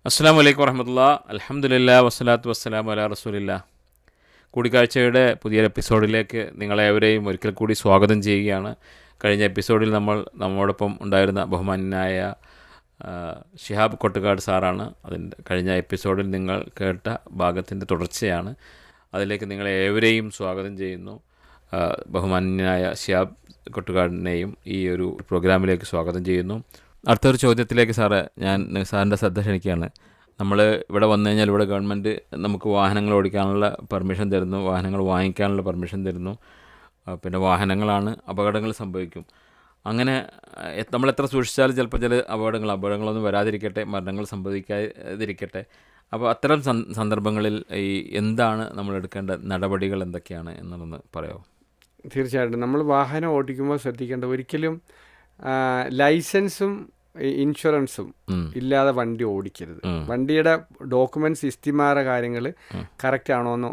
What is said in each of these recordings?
അസ്സലാമു അലൈക്കും വറഹ്മത്തുള്ളാ. അൽഹംദുലില്ലാ വസ്സലാത്തു വസ്സലാമു അലാ റസൂലില്ലാ. കൂടിക്കാഴ്ചയുടെ പുതിയൊരു എപ്പിസോഡിലേക്ക് നിങ്ങളേവരെയും ഒരിക്കൽ കൂടി സ്വാഗതം ചെയ്യുകയാണ്. കഴിഞ്ഞ എപ്പിസോഡിൽ നമ്മോടൊപ്പം ഉണ്ടായിരുന്ന ബഹുമാന്യനായ ഷിഹാബ് കൊട്ടുകാട് സാറാണ്. കഴിഞ്ഞ എപ്പിസോഡിൽ നിങ്ങൾ കേട്ട ഭാഗത്തിൻ്റെ തുടർച്ചയാണ്. അതിലേക്ക് നിങ്ങളെ ഏവരെയും സ്വാഗതം ചെയ്യുന്നു. ബഹുമാന്യനായ ഷിഹാബ് കൊട്ടുകാടിനെയും ഈ ഒരു പ്രോഗ്രാമിലേക്ക് സ്വാഗതം ചെയ്യുന്നു. അടുത്തൊരു ചോദ്യത്തിലേക്ക് ഞാൻ സാറിൻ്റെ ശ്രദ്ധ ക്ഷണിക്കുകയാണ്. നമ്മൾ ഇവിടെ വന്നു കഴിഞ്ഞാൽ ഇവിടെ ഗവൺമെൻറ് നമുക്ക് വാഹനങ്ങൾ ഓടിക്കാനുള്ള പെർമിഷൻ തരുന്നു, വാഹനങ്ങൾ വാങ്ങിക്കാനുള്ള പെർമിഷൻ തരുന്നു. പിന്നെ വാഹനങ്ങളാണ് അപകടങ്ങൾ സംഭവിക്കും. അങ്ങനെ നമ്മൾ എത്ര സൂക്ഷിച്ചാലും ചിലപ്പോൾ ചില അപകടങ്ങളൊന്നും വരാതിരിക്കട്ടെ, മരണങ്ങൾ സംഭവിക്കാതിരിക്കട്ടെ. അപ്പോൾ അത്തരം സന്ദർഭങ്ങളിൽ എന്താണ് നമ്മൾ എടുക്കേണ്ട നടപടികൾ എന്തൊക്കെയാണ് എന്നുള്ളതൊന്ന് പറയാമോ? തീർച്ചയായിട്ടും നമ്മൾ വാഹനം ഓടിക്കുമ്പോൾ ശ്രദ്ധിക്കേണ്ട, ഒരിക്കലും ലൈസൻസും ഇൻഷുറൻസും ഇല്ലാതെ വണ്ടി ഓടിക്കരുത്. വണ്ടിയുടെ ഡോക്യുമെന്റ്സ്, ഇസ്തിമാര കാര്യങ്ങൾ കറക്റ്റ് ആണോ എന്ന്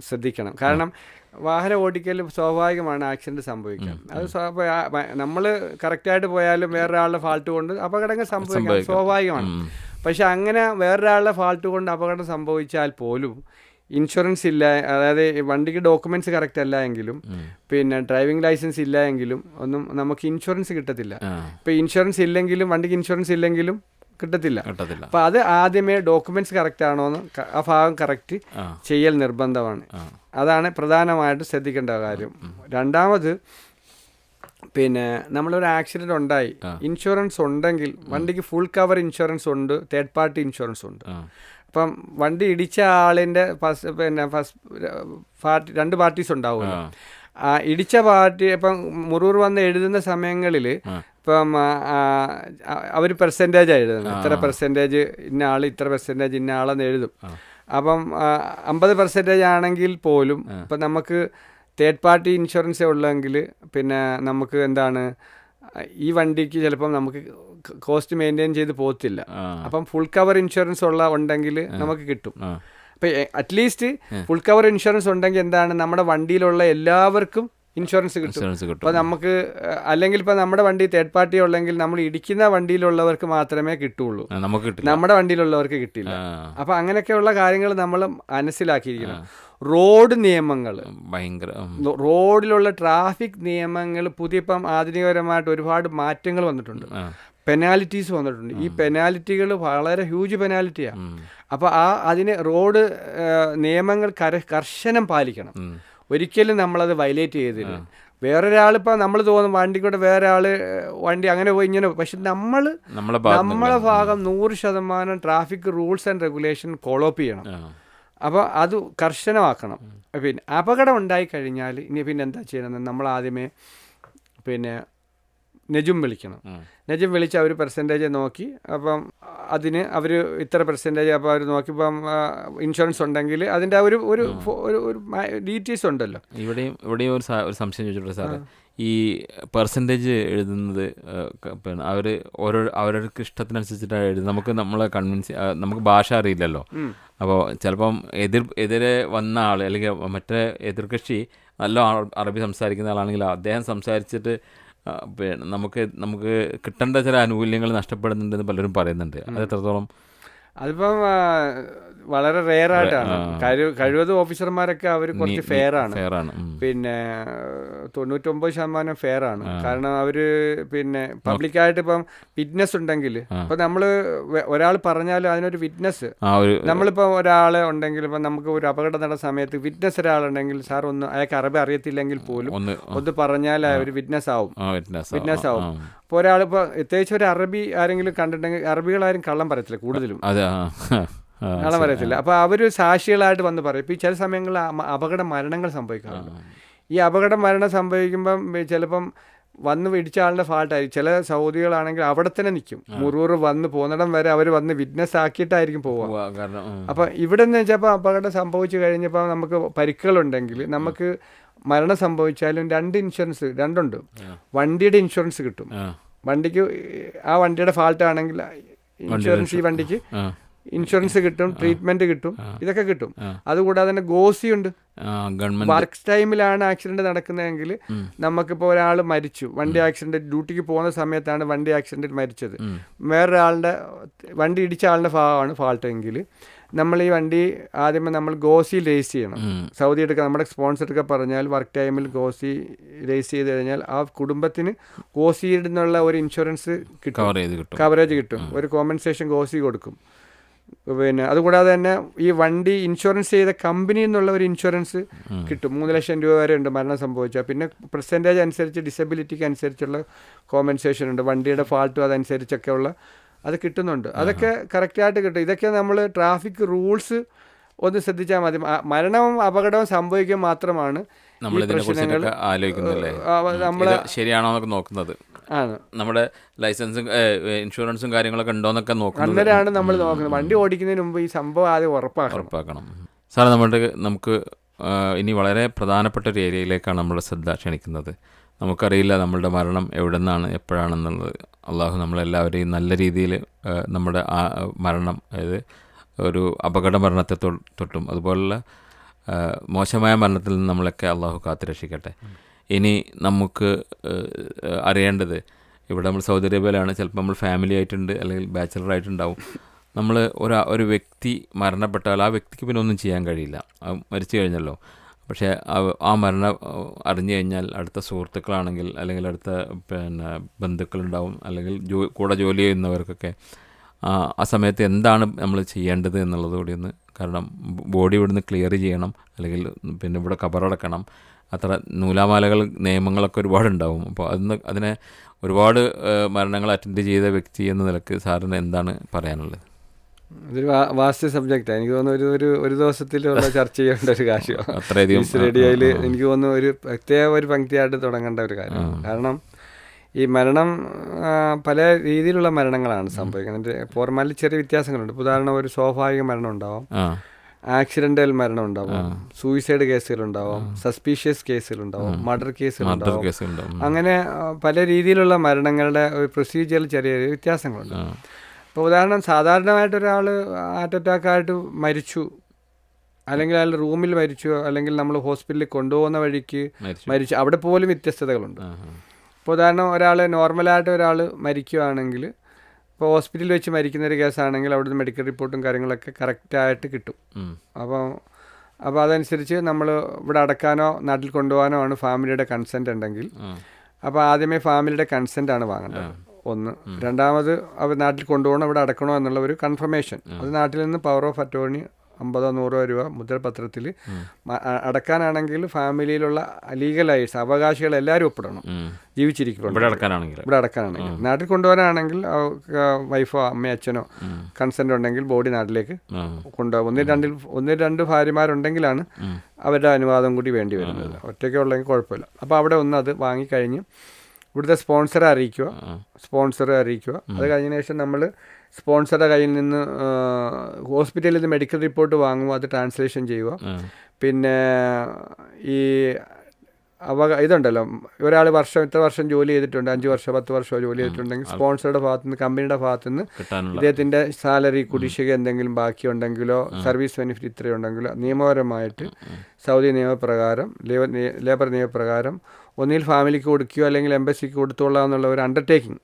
ശ്രദ്ധിക്കണം. കാരണം വാഹനം ഓടിക്കൽ സ്വാഭാവികമാണ്, ആക്സിഡന്റ് സംഭവിക്കാം. അത് നമ്മൾ കറക്റ്റായിട്ട് പോയാലും വേറൊരാളുടെ ഫാൾട്ട് കൊണ്ട് അപകടങ്ങൾ സംഭവിക്കാം, സ്വാഭാവികമാണ്. പക്ഷെ അങ്ങനെ വേറൊരാളുടെ ഫാൾട്ട് കൊണ്ട് അപകടം സംഭവിച്ചാൽ പോലും ഇൻഷുറൻസ് ഇല്ല, അതായത് വണ്ടിക്ക് ഡോക്യുമെന്റ്സ് കറക്റ്റ് അല്ല എങ്കിലും, പിന്നെ ഡ്രൈവിംഗ് ലൈസൻസ് ഇല്ല എങ്കിലും ഒന്നും നമുക്ക് ഇൻഷുറൻസ് കിട്ടത്തില്ല. ഇപ്പൊ ഇൻഷുറൻസ് ഇല്ലെങ്കിലും, വണ്ടിക്ക് ഇൻഷുറൻസ് ഇല്ലെങ്കിലും കിട്ടത്തില്ല. അപ്പൊ അത് ആദ്യമേ ഡോക്യുമെന്റ്സ് കറക്റ്റ് ആണോന്ന് ആ ഭാഗം കറക്റ്റ് ചെയ്യൽ നിർബന്ധമാണ്. അതാണ് പ്രധാനമായിട്ട് ശ്രദ്ധിക്കേണ്ട കാര്യം. രണ്ടാമത്, പിന്നെ നമ്മളൊരു ആക്സിഡന്റ് ഉണ്ടായി, ഇൻഷുറൻസ് ഉണ്ടെങ്കിൽ വണ്ടിക്ക് ഫുൾ കവർ ഇൻഷുറൻസ് ഉണ്ട്, തേർഡ് പാർട്ടി ഇൻഷുറൻസ് ഉണ്ട്. അപ്പം വണ്ടി ഇടിച്ച ആളിൻ്റെ ഫസ്റ്റ് രണ്ട് പാർട്ടീസ് ഉണ്ടാവുമല്ലോ. ഇടിച്ച പാർട്ടി ഇപ്പം മുറിവ് വന്ന് എഴുതുന്ന സമയങ്ങളിൽ ഇപ്പം അവർ പെർസെൻറ്റേജാണ് എഴുതുന്നത്. ഇത്ര പെർസെൻറ്റേജ് ഇന്ന ആൾ, ഇത്ര പെർസെൻറ്റേജ് ഇന്ന ആളെന്ന് എഴുതും. അപ്പം 50% ആണെങ്കിൽ പോലും ഇപ്പം നമുക്ക് തേർഡ് പാർട്ടി ഇൻഷുറൻസേ ഉള്ളെങ്കിൽ പിന്നെ നമുക്ക് എന്താണ്, ഈ വണ്ടിക്ക് ചിലപ്പം നമുക്ക് കോസ്റ്റ് മെയിൻറ്റെയിൻ ചെയ്ത് പോകത്തില്ല. അപ്പം ഫുൾ കവർ ഇൻഷുറൻസ് ഉണ്ടെങ്കിൽ നമുക്ക് കിട്ടും. അപ്പം അറ്റ്ലീസ്റ്റ് ഫുൾ കവർ ഇൻഷുറൻസ് ഉണ്ടെങ്കിൽ എന്താണ്, നമ്മുടെ വണ്ടിയിലുള്ള എല്ലാവർക്കും ഇൻഷുറൻസ് കിട്ടും. അപ്പോൾ നമുക്ക്, അല്ലെങ്കിൽ ഇപ്പം നമ്മുടെ വണ്ടി തേർഡ് പാർട്ടി ഉള്ളെങ്കിൽ നമ്മൾ ഇടിക്കുന്ന വണ്ടിയിലുള്ളവർക്ക് മാത്രമേ കിട്ടുള്ളൂ, നമ്മുടെ വണ്ടിയിലുള്ളവർക്ക് കിട്ടില്ല. അപ്പം അങ്ങനെയൊക്കെയുള്ള കാര്യങ്ങൾ നമ്മൾ മനസ്സിലാക്കിയിരിക്കണം. റോഡ് നിയമങ്ങൾ, റോഡിലുള്ള ട്രാഫിക് നിയമങ്ങൾ പുതിയ ഇപ്പം ആധുനികപരമായിട്ട് ഒരുപാട് മാറ്റങ്ങൾ വന്നിട്ടുണ്ട്, പെനാൽറ്റീസ് വന്നിട്ടുണ്ട്. ഈ പെനാൽറ്റികൾ വളരെ ഹ്യൂജ് പെനാൽറ്റിയാണ്. അപ്പോൾ അതിന് റോഡ് നിയമങ്ങൾ കർശനം പാലിക്കണം. ഒരിക്കലും നമ്മളത് വയലേറ്റ് ചെയ്തില്ല. വേറൊരാളിപ്പോൾ നമ്മൾ തോന്നും വണ്ടി കൂടെ വേറെ ആൾ വണ്ടി അങ്ങനെ പോയി ഇങ്ങനെ, പക്ഷെ നമ്മളെ ഭാഗം 100% traffic rules and regulation follow up ചെയ്യണം. അപ്പോൾ അത് കർശനമാക്കണം. പിന്നെ അപകടം ഉണ്ടായിക്കഴിഞ്ഞാൽ ഇനി പിന്നെ എന്താ ചെയ്യണമെന്ന് നമ്മൾ ആദ്യമേ പിന്നെ നെജും വിളിക്കണം. നെജും വിളിച്ച് അവർ പെർസെൻറ്റേജ് നോക്കി, അപ്പം അതിന് അവർ ഇത്ര പെർസെൻറ്റേജ്, അപ്പോൾ അവർ നോക്കിയപ്പം ഇൻഷുറൻസ് ഉണ്ടെങ്കിൽ അതിൻ്റെ ഒരു ഒരു ഡീറ്റെയിൽസ് ഉണ്ടല്ലോ. ഇവിടെയും ഒരു സംശയം ചോദിച്ചിട്ടുണ്ട് സാറേ. ഈ പെർസെൻറ്റേജ് എഴുതുന്നത് പിന്നെ അവർക്ക് ഇഷ്ടത്തിനനുസരിച്ചിട്ടാണ് എഴുതുന്നത്. നമ്മളെ നമുക്ക് ഭാഷ അറിയില്ലല്ലോ. അപ്പോൾ ചിലപ്പം എതിരെ വന്ന ആൾ അല്ലെങ്കിൽ മറ്റേ എതിർകക്ഷി നല്ല അറബി സംസാരിക്കുന്ന ആളാണെങ്കിൽ അദ്ദേഹം സംസാരിച്ചിട്ട് പിന്നെ നമുക്ക് കിട്ടേണ്ട ചില ആനുകൂല്യങ്ങൾ നഷ്ടപ്പെടുന്നുണ്ടെന്ന് പലരും പറയുന്നുണ്ട്. അത് എത്രത്തോളം? അതിപ്പം വളരെ റെയർ ആയിട്ടാണ്. കഴിവതും ഓഫീസർമാരൊക്കെ അവർ കുറച്ച് ഫെയറാണ്. പിന്നെ 99% ഫെയറാണ്. കാരണം അവർ പിന്നെ പബ്ലിക്കായിട്ട് ഇപ്പം വിറ്റ്നസ് ഉണ്ടെങ്കിൽ, ഇപ്പം നമ്മൾ ഒരാൾ പറഞ്ഞാലും അതിനൊരു വിറ്റ്നസ്, നമ്മളിപ്പോൾ ഒരാൾ ഉണ്ടെങ്കിൽ ഇപ്പം നമുക്ക് ഒരു അപകടം നടന്ന സമയത്ത് വിറ്റ്നസ് ഒരാളുണ്ടെങ്കിൽ, സാർ അയാൾക്ക് അറബി അറിയത്തില്ലെങ്കിൽ പോലും ഒന്ന് പറഞ്ഞാൽ ഒരു വിറ്റ്നസ് ആവും. ഇപ്പോൾ ഒരാളിപ്പോൾ പ്രത്യേകിച്ച് ഒരു അറബി ആരെങ്കിലും കണ്ടിട്ടുണ്ടെങ്കിൽ, അറബികളാരും കള്ളം പറയത്തില്ല കൂടുതലും, കള്ളം പറയത്തില്ല. അപ്പോൾ അവർ സാക്ഷികളായിട്ട് വന്ന് പറയും. ഇപ്പോൾ ഈ ചില സമയങ്ങളിൽ അപകട മരണങ്ങൾ സംഭവിക്കാറുണ്ട്. ഈ അപകട മരണം സംഭവിക്കുമ്പം ചിലപ്പം വന്ന് ഇടിച്ച ആളുടെ ഫാൾട്ടായിരിക്കും. ചില സൗദികളാണെങ്കിൽ അവിടെ തന്നെ നിൽക്കും, മുറിവ് വന്ന് പോകുന്നിടം വരെ അവർ വന്ന് വിറ്റ്നസ് ആക്കിയിട്ടായിരിക്കും പോവുക. അപ്പം ഇവിടെ നിന്ന് വെച്ചപ്പോൾ അപകടം സംഭവിച്ചു കഴിഞ്ഞപ്പോൾ നമുക്ക് പരിക്കുകളുണ്ടെങ്കിൽ, നമുക്ക് മരണം സംഭവിച്ചാലും രണ്ടുണ്ട്. വണ്ടിയുടെ ഇൻഷുറൻസ് കിട്ടും. വണ്ടിക്ക് ആ വണ്ടിയുടെ ഫാൾട്ട് ആണെങ്കിൽ ഇൻഷുറൻസ് ഈ വണ്ടിക്ക് ഇൻഷുറൻസ് കിട്ടും, ട്രീറ്റ്മെന്റ് കിട്ടും, ഇതൊക്കെ കിട്ടും. അതുകൂടാതെ തന്നെ ഗോസി ഉണ്ട്. വർക്ക് ടൈമിലാണ് ആക്സിഡന്റ് നടക്കുന്നതെങ്കിൽ നമുക്കിപ്പോൾ ഒരാൾ മരിച്ചു, വണ്ടി ആക്സിഡന്റ്, ഡ്യൂട്ടിക്ക് പോകുന്ന സമയത്താണ് വണ്ടി ആക്സിഡന്റിൽ മരിച്ചത്, വേറൊരാളുടെ വണ്ടി ഇടിച്ച ആളുടെ ഭാഗമാണ് ഫാൾട്ട് എങ്കിൽ നമ്മൾ ഈ വണ്ടി ആദ്യമേ നമ്മൾ ഗോസി രജിസ്റ്റർ ചെയ്യണം. സൗദി എടുക്കുക, നമ്മുടെ സ്പോൺസർ എടുക്കുക പറഞ്ഞാൽ വർക്ക് ടൈമിൽ ഗോസി രജിസ്റ്റർ ചെയ്ത് കഴിഞ്ഞാൽ ആ കുടുംബത്തിന് ഗോസിയിൽ നിന്നുള്ള ഒരു ഇൻഷുറൻസ് കിട്ടും, കവറേജ് കിട്ടും, ഒരു കോമ്പൻസേഷൻ ഗോസി കൊടുക്കും. പിന്നെ അതുകൂടാതെ തന്നെ ഈ വണ്ടി ഇൻഷുറൻസ് ചെയ്ത കമ്പനിയിൽ നിന്നുള്ള ഒരു ഇൻഷുറൻസ് കിട്ടും. 3 ലക്ഷം രൂപ വരെ ഉണ്ട് മരണം സംഭവിച്ചാൽ. പിന്നെ പെർസെൻറ്റേജ് അനുസരിച്ച് ഡിസബിലിറ്റിക്ക് അനുസരിച്ചുള്ള കോമ്പൻസേഷൻ ഉണ്ട്, വണ്ടിയുടെ ഫാൾട്ടും അതനുസരിച്ചൊക്കെ ഉള്ള അത് കിട്ടുന്നുണ്ട്. അതൊക്കെ കറക്റ്റായിട്ട് കിട്ടും. ഇതൊക്കെ നമ്മൾ ട്രാഫിക് റൂൾസ് ഒന്ന് ശ്രദ്ധിച്ചാൽ മതി. മരണവും അപകടവും സംഭവിക്കുക മാത്രമാണ് പ്രശ്നങ്ങൾ നമ്മൾ ശരിയാണോ എന്നൊക്കെ നോക്കുന്നത്. നമ്മുടെ ലൈസൻസും ഇൻഷുറൻസും കാര്യങ്ങളൊക്കെ ഉണ്ടോന്നൊക്കെ നോക്കുന്നത്. അന്നേരമാണ് നമ്മൾ നോക്കുന്നത്. വണ്ടി ഓടിക്കുന്നതിന് മുമ്പ് ഈ സംഭവം ആദ്യം ഉറപ്പാക്കണം. സാറേ, നമുക്ക് ഇനി വളരെ പ്രധാനപ്പെട്ട ഒരു ഏരിയയിലേക്കാണ് നമ്മുടെ ശ്രദ്ധ ക്ഷണിക്കുന്നത്. നമുക്കറിയില്ല നമ്മളുടെ മരണം എവിടെ നിന്നാണ് എപ്പോഴാണെന്നുള്ളത്. അള്ളാഹു നമ്മളെല്ലാവരെയും നല്ല രീതിയിൽ നമ്മുടെ മരണം, അതായത് ഒരു അപകട മരണത്തെ തൊട്ടും അതുപോലുള്ള മോശമായ മരണത്തിൽ നിന്ന് നമ്മളൊക്കെ അള്ളാഹു കാത്തുരക്ഷിക്കട്ടെ. ഇനി നമുക്ക് അറിയേണ്ടത്, ഇവിടെ നമ്മൾ സൗദി അറേബ്യയിലാണ്, ചിലപ്പോൾ നമ്മൾ ഫാമിലി ആയിട്ടുണ്ട് അല്ലെങ്കിൽ ബാച്ചിലറായിട്ടുണ്ടാവും. നമ്മൾ ഒരു വ്യക്തി മരണപ്പെട്ടാൽ ആ വ്യക്തിക്ക് പിന്നെ ഒന്നും ചെയ്യാൻ കഴിയില്ല, മരിച്ചു കഴിഞ്ഞല്ലോ. പക്ഷേ ആ മരണം അറിഞ്ഞു കഴിഞ്ഞാൽ അടുത്ത സുഹൃത്തുക്കളാണെങ്കിൽ അല്ലെങ്കിൽ അടുത്ത ബന്ധുക്കളുണ്ടാവും, അല്ലെങ്കിൽ കൂടെ ജോലി ചെയ്യുന്നവർക്കൊക്കെ ആ സമയത്ത് എന്താണ് നമ്മൾ ചെയ്യേണ്ടത് എന്നുള്ളത് കൂടി ഒന്ന്, കാരണം ബോഡി ഇവിടുന്ന് ക്ലിയർ ചെയ്യണം, അല്ലെങ്കിൽ പിന്നെ ഇവിടെ കബറടക്കണം, അത്ര നൂലാമാലകൾ നിയമങ്ങളൊക്കെ ഒരുപാടുണ്ടാവും. അപ്പോൾ അതിനെ ഒരുപാട് മരണങ്ങൾ അറ്റൻഡ് ചെയ്ത വ്യക്തി എന്ന നിലക്ക് സാറിന് എന്താണ് പറയാനുള്ളത്? അതൊരു വാസ്റ്റ് സബ്ജക്റ്റാണ്. എനിക്ക് തോന്നുന്നു ഒരു ദിവസത്തിലുള്ള ചർച്ച ചെയ്യേണ്ട ഒരു കാര്യമാണ്. അത്രയധികം റേഡിയോയിൽ എനിക്ക് തോന്നുന്നു ഒരു പ്രത്യേക ഒരു പങ്ക്തിയായിട്ട് തുടങ്ങേണ്ട ഒരു കാര്യമാണ്. കാരണം ഈ മരണം പല രീതിയിലുള്ള മരണങ്ങളാണ് സംഭവിക്കുന്നത്. ഫോർമാലിറ്റി ചെറിയ വ്യത്യാസങ്ങളുണ്ട്. ഉദാഹരണം, ഒരു സ്വാഭാവിക മരണം ഉണ്ടാവാം, ആക്സിഡൻ്റൽ മരണം ഉണ്ടാവും, സൂയിസൈഡ് കേസുകളുണ്ടാവും, സസ്പീഷ്യസ് കേസുകളുണ്ടാവും, മർഡർ കേസുകളുണ്ടാവും. അങ്ങനെ പല രീതിയിലുള്ള മരണങ്ങളുടെ ഒരു പ്രൊസീജിയറിൽ ചെറിയ വ്യത്യാസങ്ങളുണ്ട്. ഇപ്പോൾ ഉദാഹരണം, സാധാരണമായിട്ട് ഒരാൾ ഹാർട്ട് അറ്റാക്കായിട്ട് മരിച്ചു, അല്ലെങ്കിൽ അയാൾ റൂമിൽ മരിച്ചു, അല്ലെങ്കിൽ നമ്മൾ ഹോസ്പിറ്റലിൽ കൊണ്ടുപോകുന്ന വഴിക്ക് മരിച്ചു, അവിടെ പോലും വ്യത്യസ്തതകളുണ്ട്. ഇപ്പോൾ ഉദാഹരണം, ഒരാൾ നോർമലായിട്ട് ഒരാൾ മരിക്കുകയാണെങ്കിൽ, ഇപ്പോൾ ഹോസ്പിറ്റലിൽ വെച്ച് മരിക്കുന്ന ഒരു കേസാണെങ്കിൽ അവിടുന്ന് മെഡിക്കൽ റിപ്പോർട്ടും കാര്യങ്ങളൊക്കെ കറക്റ്റായിട്ട് കിട്ടും. അപ്പോൾ അതനുസരിച്ച് നമ്മൾ ഇവിടെ അടക്കാനോ നാട്ടിൽ കൊണ്ടുപോകാനോ ആണ് ഫാമിലിയുടെ കൺസെൻ്റ് ഉണ്ടെങ്കിൽ, അപ്പോൾ ആദ്യമേ ഫാമിലിയുടെ കൺസെൻ്റാണ് വാങ്ങേണ്ടത്. ഒന്ന്. രണ്ടാമത് അവർ നാട്ടിൽ കൊണ്ടുപോകണം, ഇവിടെ അടക്കണോ എന്നുള്ള ഒരു കൺഫർമേഷൻ. അത് നാട്ടിൽ നിന്ന് പവർ ഓഫ് അറ്റോർണി 50-100 രൂപ മുദ്രപത്രത്തിൽ അടക്കാനാണെങ്കിൽ ഫാമിലിയിലുള്ള ലീഗലൈസ് അവകാശികൾ എല്ലാവരും ഒപ്പിടണം, ജീവിച്ചിരിക്കണം. ഇവിടെ അടക്കാനാണെങ്കിൽ. നാട്ടിൽ കൊണ്ടുപോകാനാണെങ്കിൽ വൈഫോ അമ്മയോ അച്ഛനോ കൺസെൻ്റ് ഉണ്ടെങ്കിൽ ബോഡി നാട്ടിലേക്ക് കൊണ്ടുപോകും. ഒന്നിൽ രണ്ട് ഭാര്യമാരുണ്ടെങ്കിലാണ് അവരുടെ അനുവാദം കൂടി വേണ്ടി വരുന്നത്. ഒറ്റയ്ക്ക് ഉള്ളെങ്കിൽ കുഴപ്പമില്ല. അപ്പോൾ അവിടെ ഒന്ന് അത് വാങ്ങിക്കഴിഞ്ഞ് ഇവിടുത്തെ സ്പോൺസറെ അറിയിക്കുക. അത് കഴിഞ്ഞതിന് ശേഷം നമ്മൾ സ്പോൺസറുടെ കയ്യിൽ നിന്ന് ഹോസ്പിറ്റലിൽ നിന്ന് മെഡിക്കൽ റിപ്പോർട്ട് വാങ്ങുക, അത് ട്രാൻസ്ലേഷൻ ചെയ്യുക. പിന്നെ ഈ ഇതുണ്ടല്ലോ, ഒരാൾ ഇത്ര വർഷം ജോലി ചെയ്തിട്ടുണ്ട്, 5 വർഷം 10 വർഷം ജോലി ചെയ്തിട്ടുണ്ടെങ്കിൽ സ്പോൺസറുടെ ഭാഗത്തുനിന്ന്, കമ്പനിയുടെ ഭാഗത്തുനിന്ന് ഇദ്ദേഹത്തിൻ്റെ സാലറി കുടിശ്ശിക എന്തെങ്കിലും ബാക്കിയുണ്ടെങ്കിലോ സർവീസ് ബെനിഫിറ്റ് ഇത്രയുണ്ടെങ്കിലോ നിയമപരമായിട്ട് സൗദി നിയമപ്രകാരം, ലേബർ നിയമപ്രകാരം ഒന്നിൽ ഫാമിലിക്ക് കൊടുക്കുകയോ അല്ലെങ്കിൽ എംബസിക്ക് കൊടുത്തോളാം എന്നുള്ള ഒരു അണ്ടർടേക്കിംഗ്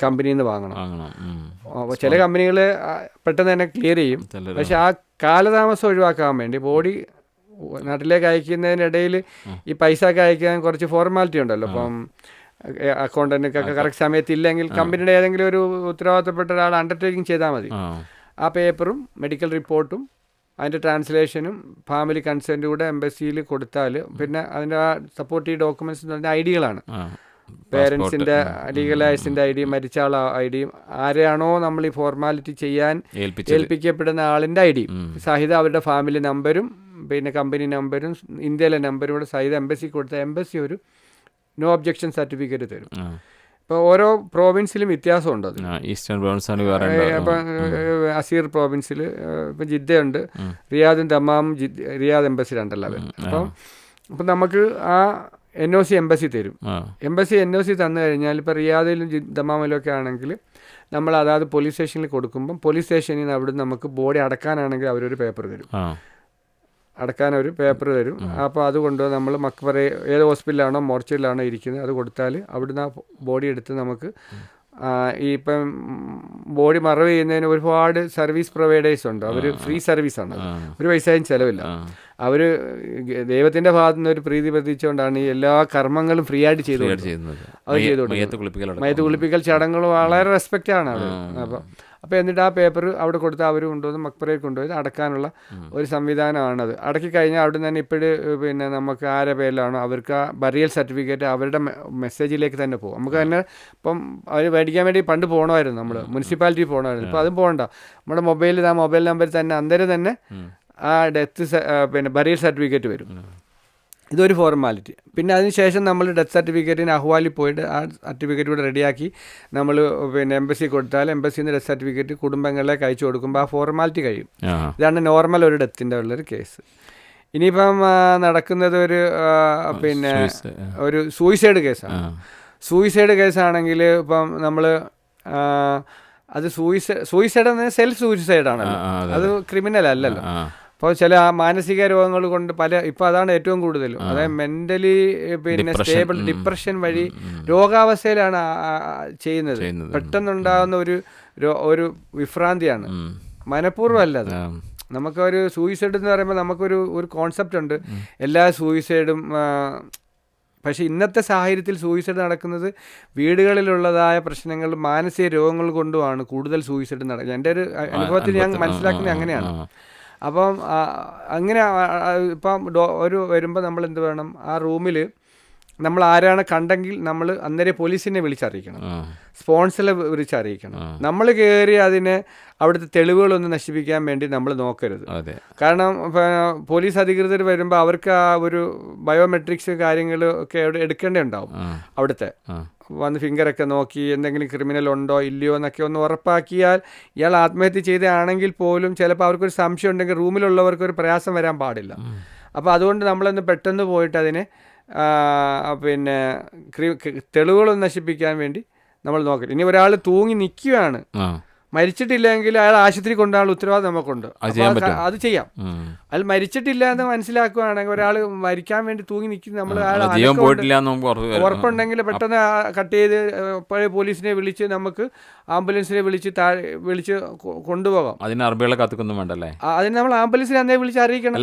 കമ്പനിയിൽ നിന്ന് വാങ്ങണം. ചില കമ്പനികൾ പെട്ടെന്ന് തന്നെ ക്ലിയർ ചെയ്യും. പക്ഷെ ആ കാലതാമസം ഒഴിവാക്കാൻ വേണ്ടി ബോഡി നാട്ടിലേക്ക് അയക്കുന്നതിനിടയിൽ ഈ പൈസ ഒക്കെ അയക്കാൻ കുറച്ച് ഫോർമാലിറ്റി ഉണ്ടല്ലോ. ഇപ്പം അക്കൗണ്ടൻറ്റൊക്കെ കറക്റ്റ് സമയത്ത് ഇല്ലെങ്കിൽ കമ്പനിയുടെ ഏതെങ്കിലും ഒരു ഉത്തരവാദിത്തപ്പെട്ട ഒരാൾ അണ്ടർടേക്കിംഗ് ചെയ്താൽ മതി. ആ പേപ്പറും മെഡിക്കൽ റിപ്പോർട്ടും അതിൻ്റെ ട്രാൻസ്ലേഷനും ഫാമിലി കൺസെൻറ്റും കൂടെ എംബസിയിൽ കൊടുത്താൽ, പിന്നെ അതിൻ്റെ ആ സപ്പോർട്ടീവ് ഡോക്യുമെൻറ്റ്സ് എന്ന് പറഞ്ഞാൽ ഐഡികളാണ്. പേരൻസിൻ്റെ ലീഗലൈസിൻ്റെ ഐ ഡി, മരിച്ച ആൾ ഐ ഡിയും, ആരെയാണോ നമ്മൾ ഈ ഫോർമാലിറ്റി ചെയ്യാൻ ഏൽപ്പിക്കപ്പെടുന്ന ആളിൻ്റെ ഐ ഡിയും സഹിതം അവരുടെ ഫാമിലി നമ്പരും പിന്നെ കമ്പനി നമ്പരും ഇന്ത്യയിലെ നമ്പരും കൂടെ സഹിതം എംബസിക്ക് കൊടുത്താൽ എംബസി ഒരു നോ ഒബ്ജെക്ഷൻ സർട്ടിഫിക്കറ്റ് തരും. ഇപ്പോൾ ഓരോ പ്രോവിൻസിലും വ്യത്യാസമുണ്ട്. അത് ഈസ്റ്റേൺ പ്രോവിൻസാണ്. ഇപ്പം അസീർ പ്രോവിൻസിൽ ഇപ്പം ജിദ്ദയുണ്ട്, റിയാദും ദമാമും റിയാദ് എംബസി രണ്ടല്ല വരും. അപ്പം നമുക്ക് ആ NOC എംബസി തരും. എംബസി NOC തന്നു കഴിഞ്ഞാൽ ഇപ്പോൾ റിയാദിലും ദമാമിലും ഒക്കെ ആണെങ്കിൽ നമ്മൾ അതായത് പോലീസ് സ്റ്റേഷനിൽ കൊടുക്കുമ്പം പോലീസ് സ്റ്റേഷനിൽ നിന്ന് അവിടെ നമുക്ക് ബോഡി അടക്കാനാണെങ്കിൽ അവരൊരു പേപ്പർ തരും, അടക്കാനൊരു പേപ്പർ തരും. അപ്പോൾ അതുകൊണ്ട് നമ്മൾ മക്ബറ ഏത് ഹോസ്പിറ്റലിലാണോ മോർച്ചറിലാണോ ഇരിക്കുന്നത് അത് കൊടുത്താൽ അവിടുന്ന് ആ ബോഡി എടുത്ത് നമുക്ക് ഈ ഇപ്പം ബോഡി മറവ് ചെയ്യുന്നതിന് ഒരുപാട് സർവീസ് പ്രൊവൈഡേഴ്സ് ഉണ്ട്. അവർ ഫ്രീ സർവീസാണ്, ഒരു പൈസയും ചിലവില്ല. അവർ ദൈവത്തിൻ്റെ ഭാഗത്തു നിന്ന് ഒരു പ്രീതി പ്രതീക്ഷിച്ചുകൊണ്ടാണ് ഈ എല്ലാ കർമ്മങ്ങളും ഫ്രീ ആയിട്ട് ചെയ്തു കൊടുക്കുന്നത്. അത് ചെയ്തു കൊടുക്കുന്നത് മയത്ത് കുളിപ്പിക്കൽ ചടങ്ങുകൾ വളരെ റെസ്പെക്റ്റാണ് അവർ. അപ്പോൾ എന്നിട്ട് ആ പേപ്പർ അവിടെ കൊടുത്ത് അവർ കൊണ്ടുവന്ന് മക്ബറയിൽ കൊണ്ടുപോയി അടക്കാനുള്ള ഒരു സംവിധാനമാണത്. അടക്കി കഴിഞ്ഞാൽ അവിടെ നിന്ന് തന്നെ ഇപ്പോഴും പിന്നെ നമുക്ക് ആരെ പേരിലാണോ അവർക്ക് ആ ബറിയൽ സർട്ടിഫിക്കറ്റ് അവരുടെ മെസ്സേജിലേക്ക് തന്നെ പോകും. നമുക്ക് തന്നെ ഇപ്പം അവർ മേടിക്കാൻ വേണ്ടി പണ്ട് പോകണമായിരുന്നു, നമ്മൾ മുനിസിപ്പാലിറ്റി പോകണമായിരുന്നു. ഇപ്പോൾ അതും പോകണ്ട, നമ്മുടെ മൊബൈലിൽ ആ മൊബൈൽ നമ്പറിൽ തന്നെ അന്നേരം തന്നെ ആ ഡെത്ത് പിന്നെ ബറിയൽ സർട്ടിഫിക്കറ്റ് വരും. ഇതൊരു ഫോർമാലിറ്റി. പിന്നെ അതിനുശേഷം നമ്മൾ ഡെത്ത് സർട്ടിഫിക്കറ്റിന് അഹ്വാലിൽ പോയിട്ട് ആ സർട്ടിഫിക്കറ്റ് കൂടെ റെഡിയാക്കി നമ്മൾ പിന്നെ എംബസി കൊടുത്താൽ എംബസിയിൽ നിന്ന് ഡെത്ത് സർട്ടിഫിക്കറ്റ് കുടുംബങ്ങളിലേക്ക് അയച്ചു കൊടുക്കുമ്പോൾ ആ ഫോർമാലിറ്റി കഴിയും. ഇതാണ് നോർമൽ ഒരു ഡെത്തിൻ്റെ ഉള്ളൊരു കേസ്. ഇനിയിപ്പം നടക്കുന്നത് ഒരു പിന്നെ ഒരു സൂയിസൈഡ് കേസാണ്. സൂയിസൈഡ് കേസാണെങ്കിൽ ഇപ്പം നമ്മൾ അത് സൂയിസൈഡ് എന്ന് സെൽഫ് സൂയിസൈഡാണല്ലോ, അത് ക്രിമിനൽ അല്ലല്ലോ. അപ്പോൾ ചില മാനസിക രോഗങ്ങൾ കൊണ്ട് ഇപ്പോൾ അതാണ് ഏറ്റവും കൂടുതലും, അതായത് മെൻ്റലി പിന്നെ സ്റ്റേബിൾ ഡിപ്രഷൻ വഴി രോഗാവസ്ഥയിലാണ് ചെയ്യുന്നത്. പെട്ടെന്നുണ്ടാകുന്ന ഒരു വിഭ്രാന്തിയാണ്, മനഃപൂർവ്വം അല്ല അത്. നമുക്കൊരു സൂയിസൈഡ് എന്ന് പറയുമ്പോൾ നമുക്കൊരു കോൺസെപ്റ്റ് ഉണ്ട്, എല്ലാ സൂയിസൈഡും. പക്ഷേ ഇന്നത്തെ സാഹചര്യത്തിൽ സൂയിസൈഡ് നടക്കുന്നത് വീടുകളിലുള്ളതായ പ്രശ്നങ്ങൾ മാനസിക രോഗങ്ങൾ കൊണ്ടുമാണ് കൂടുതൽ സൂയിസൈഡ് നടക്കുന്നത്. എൻ്റെ ഒരു അനുഭവത്തിൽ ഞാൻ മനസ്സിലാക്കുന്നത് അങ്ങനെയാണ്. അപ്പം അങ്ങനെ ഇപ്പം വരുമ്പോൾ നമ്മൾ എന്ത് വേണം, ആ റൂമിൽ നമ്മൾ ആരാണ് കണ്ടെങ്കിൽ നമ്മൾ അന്നേരം പോലീസിനെ വിളിച്ചറിയിക്കണം, സ്പോൺസറെ വിളിച്ചറിയിക്കണം. നമ്മൾ കയറി അതിനെ അവിടുത്തെ തെളിവുകളൊന്നും നശിപ്പിക്കാൻ വേണ്ടി നമ്മൾ നോക്കരുത്. കാരണം പോലീസ് അധികൃതർ വരുമ്പോൾ അവർക്ക് ആ ഒരു ബയോമെട്രിക്സ് കാര്യങ്ങളൊക്കെ എടുക്കേണ്ടതുണ്ടാവും. അവിടുത്തെ വന്ന് ഫിംഗറൊക്കെ നോക്കി എന്തെങ്കിലും ക്രിമിനൽ ഉണ്ടോ ഇല്ലയോ എന്നൊക്കെ ഒന്ന് ഉറപ്പാക്കിയാൽ ഇയാൾ ആത്മഹത്യ ചെയ്തതാണെങ്കിൽ പോലും ചിലപ്പോൾ അവർക്കൊരു സംശയം ഉണ്ടെങ്കിൽ റൂമിലുള്ളവർക്കൊരു പ്രയാസം വരാൻ പാടില്ല. അപ്പോൾ അതുകൊണ്ട് നമ്മളൊന്ന് പെട്ടെന്ന് പോയിട്ട് അതിനെ പിന്നെ തെളിവുകളൊന്നും നശിപ്പിക്കാൻ വേണ്ടി നമ്മൾ നോക്കരുത്. ഇനി ഒരാൾ തൂങ്ങി നിൽക്കുകയാണ്, മരിച്ചിട്ടില്ലെങ്കിൽ അയാൾ ആശുപത്രി കൊണ്ടുപോകാനുള്ള ഉത്തരവാദിത്വം നമുക്കുണ്ട്, അത് ചെയ്യാം. അയാൾ മരിച്ചിട്ടില്ല എന്ന് മനസ്സിലാക്കുകയാണെങ്കിൽ ഒരാൾ മരിക്കാൻ വേണ്ടി തൂങ്ങി നിൽക്കുന്ന നമ്മൾ ഉറപ്പുണ്ടെങ്കിൽ പെട്ടെന്ന് കട്ട് ചെയ്ത് പഴയ പോലീസിനെ വിളിച്ച് നമുക്ക് ആംബുലൻസിനെ വിളിച്ച് കൊണ്ടുപോകാം. അതിന് അറബികളെ കാത്തുക്കൊന്നും വേണ്ടല്ലേ, അതിന് നമ്മൾ ആംബുലൻസിനെ അന്നേ വിളിച്ച് അറിയിക്കണം,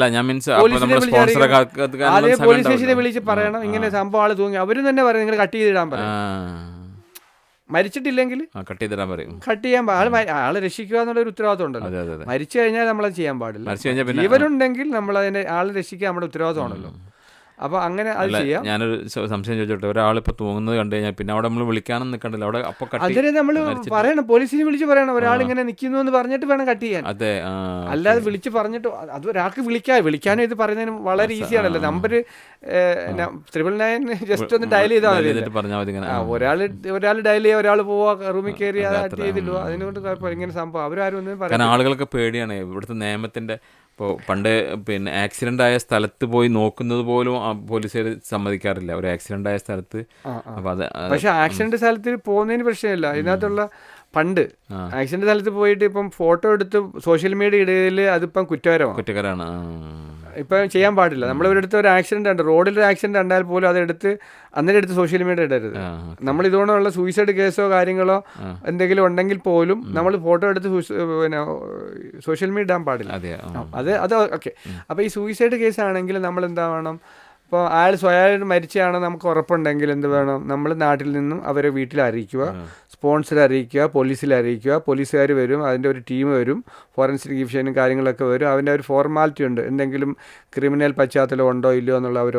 അതേ പോലീസ് സ്റ്റേഷനെ വിളിച്ച് പറയണം ഇങ്ങനെ സംഭവം ആൾ തൂങ്ങി. അവരും തന്നെ പറയും നിങ്ങൾ കട്ട് ചെയ്തിടാൻ പറയും. മരിച്ചിട്ടില്ലെങ്കിൽ കട്ട് ചെയ്യാൻ ആളെ രക്ഷിക്കുക എന്നുള്ളൊരു ഉത്തരവാദിത്വം ഉണ്ടല്ലോ. മരിച്ചു കഴിഞ്ഞാൽ നമ്മളത് ചെയ്യാൻ പാടില്ല. ജീവനുണ്ടെങ്കിൽ നമ്മൾ അതിനെ ആളെ രക്ഷിക്കുക നമ്മുടെ ഉത്തരവാദിത്വമാണല്ലോ. അപ്പോൾ അങ്ങനെ അത് ചെയ്യാം. ഞാനൊരു സംശയം ചോദിച്ചോട്ടെ, ഒരാളിപ്പോൾ തൂങ്ങുന്നത് കണ്ടു കഴിഞ്ഞാൽ പിന്നെ അവിടെ നമ്മൾ വിളിക്കാനും നിൽക്കണ്ടല്ലോ, അവിടെ അപ്പോൾ അതിന് നമ്മൾ പറയണം, പോലീസിനെ വിളിച്ച് പറയണം ഒരാളിങ്ങനെ നിൽക്കുന്നു എന്ന് പറഞ്ഞിട്ട് വേണം കട്ട് ചെയ്യാൻ. അതെ, അല്ലാതെ വിളിച്ച് പറഞ്ഞിട്ട് അത് ഒരാൾക്ക് വിളിക്കാനും ഇത് പറയുന്നതിന് വളരെ ഈസിയാണല്ലോ. നമ്പർ 999 ജസ്റ്റ് ഒന്ന് ഡയൽ ചെയ്താൽ മതി. ഒരാൾ ഡയൽ ചെയ്യുക, ഒരാൾ പോവുക, റൂമിൽ കയറി കട്ട് ചെയ്തില്ലോ, അതിനുകൊണ്ട് കുഴപ്പമില്ല. ഇങ്ങനെ സംഭവം അവരാരും ഒന്നും പറയാം. ആളുകൾക്ക് പേടിയാണ് ഇവിടുത്തെ നിയമത്തിൻ്റെ. ഇപ്പോൾ പണ്ട് പിന്നെ ആക്സിഡൻ്റ് ആയ സ്ഥലത്ത് പോയി നോക്കുന്നത് പോലും പോലീസുകാർ സമ്മതിക്കാറില്ല, ഒരു ആക്സിഡൻ്റ് ആയ സ്ഥലത്ത്. അപ്പോൾ അത് പക്ഷേ ആക്സിഡൻറ്റ് സ്ഥലത്ത് പോകുന്നതിന് പ്രശ്നമില്ല. ഇതിനകത്തുള്ള പണ്ട് ആക്സിഡൻറ്റ് സ്ഥലത്ത് പോയിട്ട് ഇപ്പം ഫോട്ടോ എടുത്ത് സോഷ്യൽ മീഡിയ ഇടയിൽ അതിപ്പം കുറ്റകരമാണ്. ഇപ്പം ചെയ്യാൻ പാടില്ല. നമ്മളിവരടുത്ത് ഒരു ആക്സിഡൻ്റ് ഉണ്ട്, റോഡിലൊരു ആക്സിഡൻ്റ് ഉണ്ടായാൽ പോലും അതെടുത്ത് അന്നേരം എടുത്ത് സോഷ്യൽ മീഡിയ ഇടരുത്. നമ്മൾ ഇതുകൊണ്ടുള്ള സൂയിസൈഡ് കേസോ കാര്യങ്ങളോ എന്തെങ്കിലും ഉണ്ടെങ്കിൽ പോലും നമ്മൾ ഫോട്ടോ എടുത്ത് പിന്നെ സോഷ്യൽ മീഡിയ ഇടാൻ പാടില്ല. അത് ഓക്കെ. അപ്പോൾ ഈ സൂയിസൈഡ് കേസാണെങ്കിൽ നമ്മൾ എന്താ വേണം, ഇപ്പോൾ അയാൾ സ്വയം മരിച്ചതാണോ നമുക്ക് ഉറപ്പുണ്ടെങ്കിൽ എന്ത് വേണം, നമ്മൾ നാട്ടിൽ നിന്നും അവരെ വീട്ടിൽ അറിയിക്കുക, സ്പോൺസറെ അറിയിക്കുക, പോലീസിൽ അറിയിക്കുക. പോലീസുകാർ വരും, അതിൻ്റെ ഒരു ടീം വരും, ഫോറൻസിക് ഡിവിഷനും കാര്യങ്ങളൊക്കെ വരും. അതിൻ്റെ ഒരു ഫോർമാലിറ്റി ഉണ്ട്, എന്തെങ്കിലും ക്രിമിനൽ പശ്ചാത്തലം ഉണ്ടോ ഇല്ലയോ എന്നുള്ള അവർ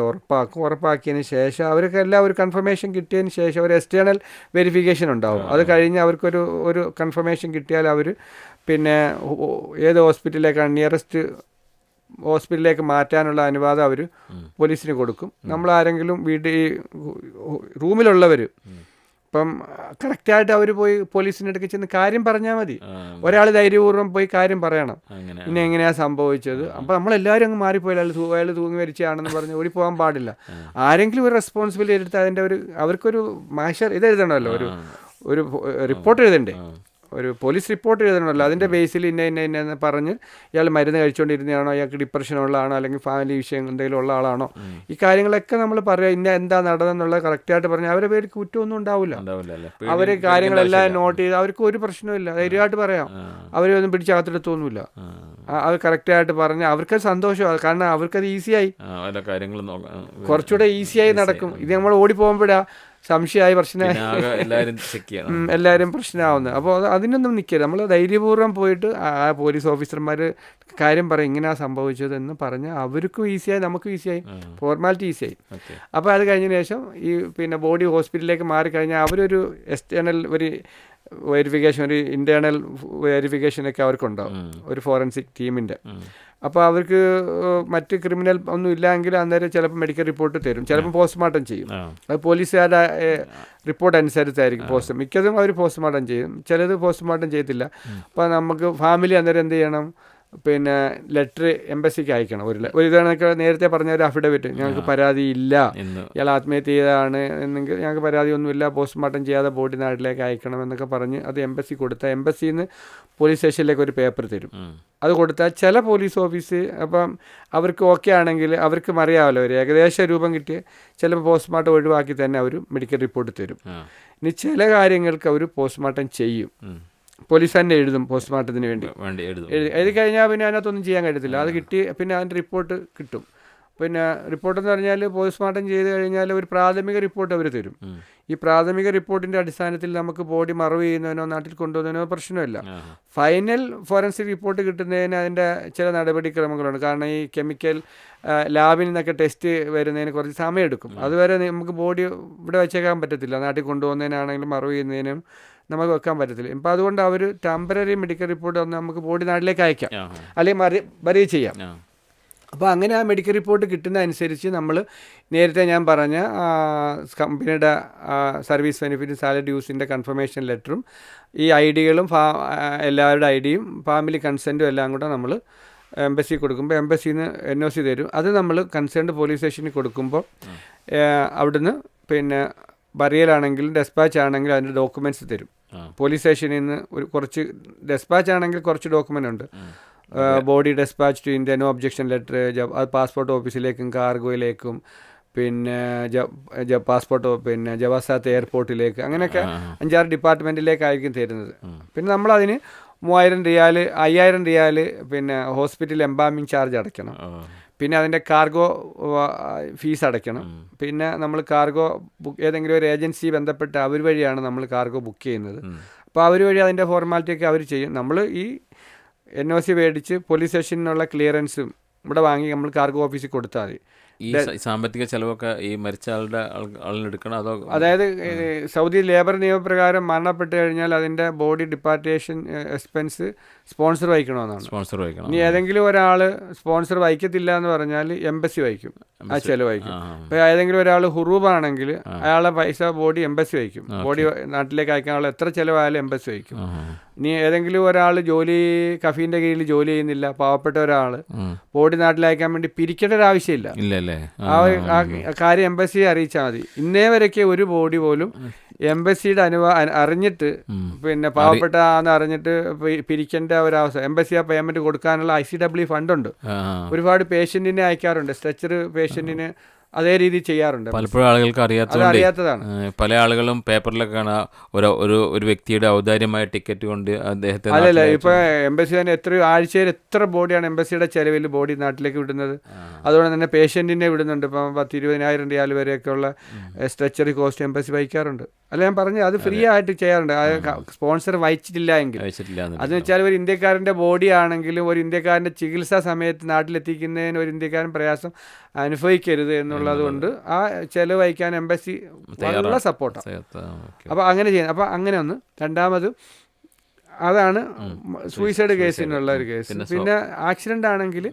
ഉറപ്പാക്കിയതിന് ശേഷം അവർക്ക് എല്ലാം ഒരു കൺഫർമേഷൻ കിട്ടിയതിന് ശേഷം ഒരു എക്സ്റ്റേണൽ വെരിഫിക്കേഷൻ ഉണ്ടാവും. അത് കഴിഞ്ഞ് അവർക്കൊരു കൺഫർമേഷൻ കിട്ടിയാൽ അവർ പിന്നെ ഏത് ഹോസ്പിറ്റലിലേക്കാണ് നിയറസ്റ്റ് ഹോസ്പിറ്റലിലേക്ക് മാറ്റാനുള്ള അനുവാദം അവർ പോലീസിന് കൊടുക്കും. നമ്മളാരെങ്കിലും വീട്ടിൽ റൂമിലുള്ളവർ ഇപ്പം കറക്റ്റായിട്ട് അവർ പോയി പോലീസിൻ്റെ അടുത്ത് ചെന്ന് കാര്യം പറഞ്ഞാൽ മതി. ഒരാൾ ധൈര്യപൂർവ്വം പോയി കാര്യം പറയണം, പിന്നെ എങ്ങനെയാണ് സംഭവിച്ചത്. അപ്പോൾ നമ്മളെല്ലാവരും അങ്ങ് മാറിപ്പോയി അയാൾ തൂങ്ങി മരിച്ചതാണെന്ന് പറഞ്ഞ് ഓടിപ്പോകാൻ പാടില്ല. ആരെങ്കിലും ഒരു റെസ്പോൺസിബിലിറ്റി എടുത്ത് അതിൻ്റെ അവർക്കൊരു മാഷർ ഇത് എഴുതണമല്ലോ, ഒരു റിപ്പോർട്ട് എഴുതണ്ടേ. ഒരു പോലീസ് റിപ്പോർട്ട് എഴുതണമല്ലോ, അതിൻ്റെ ബേസിൽ ഇന്ന പറഞ്ഞ് ഇയാൾ മരുന്ന് കഴിച്ചുകൊണ്ടിരുന്നതാണോ, ഇയാൾക്ക് ഡിപ്രഷൻ ഉള്ളതാണോ, അല്ലെങ്കിൽ ഫാമിലി വിഷയം എന്തെങ്കിലും ഉള്ള ആളാണോ, ഈ കാര്യങ്ങളൊക്കെ നമ്മൾ പറയുക, എന്താ നടന്നെന്നുള്ളത് കറക്റ്റായിട്ട് പറഞ്ഞാൽ അവരുടെ പേര് കുറ്റമൊന്നും ഉണ്ടാവില്ല. അവർ കാര്യങ്ങളെല്ലാം നോട്ട് ചെയ്ത് അവർക്ക് ഒരു പ്രശ്നമില്ല, ധൈര്യമായിട്ട് പറയാം. അവരൊന്നും പിടിച്ചകത്തെടുത്തൊന്നുമില്ല. അത് കറക്റ്റായിട്ട് പറഞ്ഞാൽ അവർക്ക് സന്തോഷമാണ്. കാരണം അവർക്കത് ഈസിയായി, കുറച്ചുകൂടെ ഈസിയായി നടക്കും. ഇത് നമ്മൾ ഓടിപ്പോകുമ്പോഴാണ് സംശയമായി പ്രശ്നമായി എല്ലാവരും പ്രശ്നമാവുന്നത്. അപ്പോൾ അതിനൊന്നും നിൽക്കരുത്. നമ്മൾ ധൈര്യപൂർവ്വം പോയിട്ട് ആ പോലീസ് ഓഫീസർമാർ കാര്യം പറയും, ഇങ്ങനെയാണ് സംഭവിച്ചത് എന്ന് പറഞ്ഞാൽ അവർക്കും ഈസിയായി, നമുക്കും ഈസിയായി, ഫോർമാലിറ്റി ഈസിയായി. അപ്പോൾ അത് കഴിഞ്ഞതിന് ശേഷം ഈ പിന്നെ ബോഡി ഹോസ്പിറ്റലിലേക്ക് മാറിക്കഴിഞ്ഞാൽ അവരൊരു എക്സ്റ്റേണൽ ഒരു വെരിഫിക്കേഷൻ, ഒരു ഇൻറ്റേർണൽ വെരിഫിക്കേഷനൊക്കെ അവർക്കുണ്ടാവും, ഒരു ഫോറൻസിക് ടീമിൻ്റെ. അപ്പോൾ അവർക്ക് മറ്റ് ക്രിമിനൽ ഒന്നും ഇല്ലെങ്കിൽ അന്നേരം ചിലപ്പോൾ മെഡിക്കൽ റിപ്പോർട്ട് തരും, ചിലപ്പോൾ പോസ്റ്റ്മോർട്ടം ചെയ്യും. അത് പോലീസുകാരുടെ റിപ്പോർട്ട് അനുസരിച്ചായിരിക്കും മിക്കതും അവർ പോസ്റ്റ്മോർട്ടം ചെയ്യും, ചിലത് പോസ്റ്റ്മോർട്ടം ചെയ്യത്തില്ല. അപ്പോൾ നമുക്ക് ഫാമിലി അന്നേരം എന്ത് ചെയ്യണം, പിന്നെ ലെറ്റർ എംബസിക്ക് അയക്കണം. ഒരു ഇതൊക്കെ നേരത്തെ പറഞ്ഞ ഒരു അഫിഡവിറ്റ്, ഞങ്ങൾക്ക് പരാതിയില്ല, ഇയാൾ ആത്മഹത്യ ചെയ്തതാണ് എന്നെങ്കിൽ ഞങ്ങൾക്ക് പരാതിയൊന്നുമില്ല, പോസ്റ്റ്മോർട്ടം ചെയ്യാതെ ബോഡി നാട്ടിലേക്ക് അയക്കണം എന്നൊക്കെ പറഞ്ഞ് അത് എംബസി കൊടുത്താൽ എംബസിയിൽ നിന്ന് പോലീസ് സ്റ്റേഷനിലേക്ക് ഒരു പേപ്പർ തരും. അത് കൊടുത്താൽ ചില പോലീസ് ഓഫീസ് അപ്പം അവർക്ക് ഓക്കെ ആണെങ്കിൽ അവർക്കും അറിയാമല്ലോ, ഒരു ഏകദേശ രൂപം കിട്ടിയ ചിലപ്പോൾ പോസ്റ്റ്മോർട്ടം ഒഴിവാക്കി തന്നെ അവർ മെഡിക്കൽ റിപ്പോർട്ട് തരും. ഇനി ചില കാര്യങ്ങൾക്ക് അവർ പോസ്റ്റ്മോർട്ടം ചെയ്യും, പോലീസ് തന്നെ എഴുതും പോസ്റ്റ്മോർട്ടത്തിന് വേണ്ടി. എഴുതി കഴിഞ്ഞാൽ പിന്നെ അതിനകത്തൊന്നും ചെയ്യാൻ കഴിയത്തില്ല. അത് കിട്ടി പിന്നെ അതിൻ്റെ റിപ്പോർട്ട് കിട്ടും. പിന്നെ റിപ്പോർട്ടെന്ന് പറഞ്ഞാൽ പോസ്റ്റ്മോർട്ടം ചെയ്ത് കഴിഞ്ഞാൽ ഒരു പ്രാഥമിക റിപ്പോർട്ട് അവർ തരും. ഈ പ്രാഥമിക റിപ്പോർട്ടിൻ്റെ അടിസ്ഥാനത്തിൽ നമുക്ക് ബോഡി മറവ് ചെയ്യുന്നതിനോ നാട്ടിൽ കൊണ്ടുപോകുന്നതിനോ പ്രശ്നമില്ല. ഫൈനൽ ഫോറൻസിക് റിപ്പോർട്ട് കിട്ടുന്നതിന് അതിൻ്റെ ചില നടപടിക്രമങ്ങളുണ്ട്. കാരണം ഈ കെമിക്കൽ ലാബിൽ നിന്നൊക്കെ ടെസ്റ്റ് വരുന്നതിന് കുറച്ച് സമയമെടുക്കും. അതുവരെ നമുക്ക് ബോഡി ഇവിടെ വെച്ചേക്കാൻ പറ്റത്തില്ല, നാട്ടിൽ കൊണ്ടുപോകുന്നതിനാണെങ്കിലും മറവ് ചെയ്യുന്നതിനും നമുക്ക് വെക്കാൻ പറ്റത്തില്ല. ഇപ്പം അതുകൊണ്ട് അവർ ടെമ്പററി മെഡിക്കൽ റിപ്പോർട്ട് വന്ന് നമുക്ക് ബോഡി നാട്ടിലേക്ക് അയക്കാം, അല്ലെങ്കിൽ ബറി ചെയ്യാം. അപ്പോൾ അങ്ങനെ ആ മെഡിക്കൽ റിപ്പോർട്ട് കിട്ടുന്ന അനുസരിച്ച് നമ്മൾ നേരത്തെ ഞാൻ പറഞ്ഞ കമ്പനിയുടെ സർവീസ് ബെനിഫിറ്റ്, സാലറി ഡ്യൂസിൻ്റെ കൺഫർമേഷൻ ലെറ്ററും ഈ ഐഡികളും എല്ലാവരുടെ ഐഡിയും ഫാമിലി കൺസെൻറ്റും എല്ലാം കൂടെ നമ്മൾ എംബസി കൊടുക്കുമ്പോൾ എംബസിയിൽ നിന്ന് NOC തരും. അത് നമ്മൾ കൺസേൺഡ് പോലീസ് സ്റ്റേഷനിൽ കൊടുക്കുമ്പോൾ അവിടുന്ന് പിന്നെ ബറിയലാണെങ്കിലും ഡെസ്പാച്ച് ആണെങ്കിലും അതിൻ്റെ ഡോക്യുമെൻറ്റ്സ് തരും. പോലീസ് സ്റ്റേഷനിൽ നിന്ന് കുറച്ച് ഡെസ്പാച്ച് ആണെങ്കിൽ കുറച്ച് ഡോക്യുമെൻ്റ് ഉണ്ട്. Body dispatch to India, no objection letter, അത് പാസ്പോർട്ട് ഓഫീസിലേക്കും കാർഗോയിലേക്കും, പിന്നെ പാസ്പോർട്ട് പിന്നെ ജവാസാത്ത് എയർപോർട്ടിലേക്ക്, അങ്ങനെയൊക്കെ 5-6 ഡിപ്പാർട്ട്മെൻറ്റിലേക്കായിരിക്കും തരുന്നത്. പിന്നെ നമ്മളതിന് 3000 റിയാൽ 5000 റിയാൽ പിന്നെ ഹോസ്പിറ്റൽ എംബാമിങ് ചാർജ് അടയ്ക്കണം. പിന്നെ അതിൻ്റെ കാർഗോ ഫീസ് അടയ്ക്കണം. പിന്നെ നമ്മൾ കാർഗോ ഏതെങ്കിലും ഒരു ഏജൻസി ബന്ധപ്പെട്ട് അവർ വഴിയാണ് നമ്മൾ കാർഗോ ബുക്ക് ചെയ്യുന്നത്. അപ്പോൾ അവർ വഴി അതിൻ്റെ ഫോർമാലിറ്റിയൊക്കെ അവർ ചെയ്യും. നമ്മൾ ഈ NOC മേടിച്ച് പോലീസ് സ്റ്റേഷനിലുള്ള ക്ലിയറൻസും ഇവിടെ വാങ്ങി നമ്മൾ കാർഗോ ഓഫീസിൽ കൊടുത്താൽ മതി. ഈ സാമ്പത്തിക ചെലവൊക്കെ ഈ മരിച്ച ആളിനെടുക്കണം അതോ? അതായത് സൗദി ലേബർ നിയമപ്രകാരം മരണപ്പെട്ട് കഴിഞ്ഞാൽ അതിൻ്റെ ബോഡി ഡിപ്പാർട്ടേഷൻ എക്സ്പെൻസ് സ്പോൺസർ വഹിക്കണമെന്നാണ്. ഇനി ഏതെങ്കിലും ഒരാൾ സ്പോൺസർ വഹിക്കത്തില്ല എന്ന് പറഞ്ഞാൽ എംബസി വഹിക്കും, ആ ചെലവ് വഹിക്കും. ഇപ്പോൾ ഏതെങ്കിലും ഒരാൾ ഹുറൂബാണെങ്കിൽ അയാളെ പൈസ ബോഡി എംബസി വഹിക്കും. ബോഡി നാട്ടിലേക്ക് അയക്കാനുള്ള എത്ര ചിലവായാലും എംബസി വഹിക്കും. ഇനി ഏതെങ്കിലും ഒരാൾ കഫീൻ്റെ കീഴിൽ ജോലി ചെയ്യുന്നില്ല, പാവപ്പെട്ട ഒരാൾ ബോഡി നാട്ടിലയക്കാൻ വേണ്ടി പിരിക്കേണ്ട ഒരു ആവശ്യമില്ല. ആ കാര്യം എംബസിയെ അറിയിച്ചാൽ മതി. ഇന്നേ വരെയൊക്കെ ഒരു ബോഡി പോലും എംബസിയുടെ അറിഞ്ഞിട്ട് പിന്നെ പാവപ്പെട്ട ആന്ന് അറിഞ്ഞിട്ട് പിരിക്കേണ്ട ഒരവസ്ഥ. എംബസി ആ പേയ്മെന്റ് കൊടുക്കാനുള്ള ICW ഫണ്ടുണ്ട്. ഒരുപാട് പേഷ്യന്റിനെ അയക്കാറുണ്ട്, സ്ട്രെച്ചർ പേഷ്യന്റിന് അതേ രീതിയിൽ ചെയ്യാറുണ്ട്. പലപ്പോഴും ആളുകൾക്ക് അറിയാത്തതാണ്. പല ആളുകളും പേപ്പറിലൊക്കെ ഒരു വ്യക്തിയുടെ ഔദാര്യമായ ടിക്കറ്റ് കൊണ്ട് അദ്ദേഹത്തെ അല്ലല്ല, ഇപ്പൊ എംബസി തന്നെ ആഴ്ചയിൽ എത്ര ബോഡിയാണ് എംബസിയുടെ ചെലവിൽ ബോഡി നാട്ടിലേക്ക് വിടുന്നത്. അതുകൊണ്ട് തന്നെ പേഷ്യന്റിനെ വിടുന്നുണ്ട്. ഇപ്പം 10-20,000 റിയാൽ വരെയൊക്കെയുള്ള സ്ട്രെച്ചർ കോസ്റ്റ് എംബസി വഹിക്കാറുണ്ട്. അല്ല, ഞാൻ പറഞ്ഞു അത് ഫ്രീ ആയിട്ട് ചെയ്യാറുണ്ട്. സ്പോൺസർ വഹിച്ചിട്ടില്ല എങ്കിൽ. അതെന്ന് വെച്ചാൽ ഒരു ഇന്ത്യക്കാരൻ്റെ ബോഡി ആണെങ്കിലും ഒരു ഇന്ത്യക്കാരൻ്റെ ചികിത്സാ സമയത്ത് നാട്ടിലെത്തിക്കുന്നതിന് ഒരു ഇന്ത്യക്കാരൻ പ്രയാസം അനുഭവിക്കരുത് എന്നുള്ളത് കൊണ്ട് ആ ചെലവ് വഹിക്കാൻ എംബസി വളരെ സപ്പോർട്ടാണ്. അപ്പോൾ അങ്ങനെ ചെയ്യുന്നത്. അപ്പോൾ അങ്ങനെ ഒന്ന്. രണ്ടാമത് അതാണ് സൂയിസൈഡ് കേസിനുള്ള ഒരു കേസ്. പിന്നെ ആക്സിഡൻ്റ് ആണെങ്കിൽ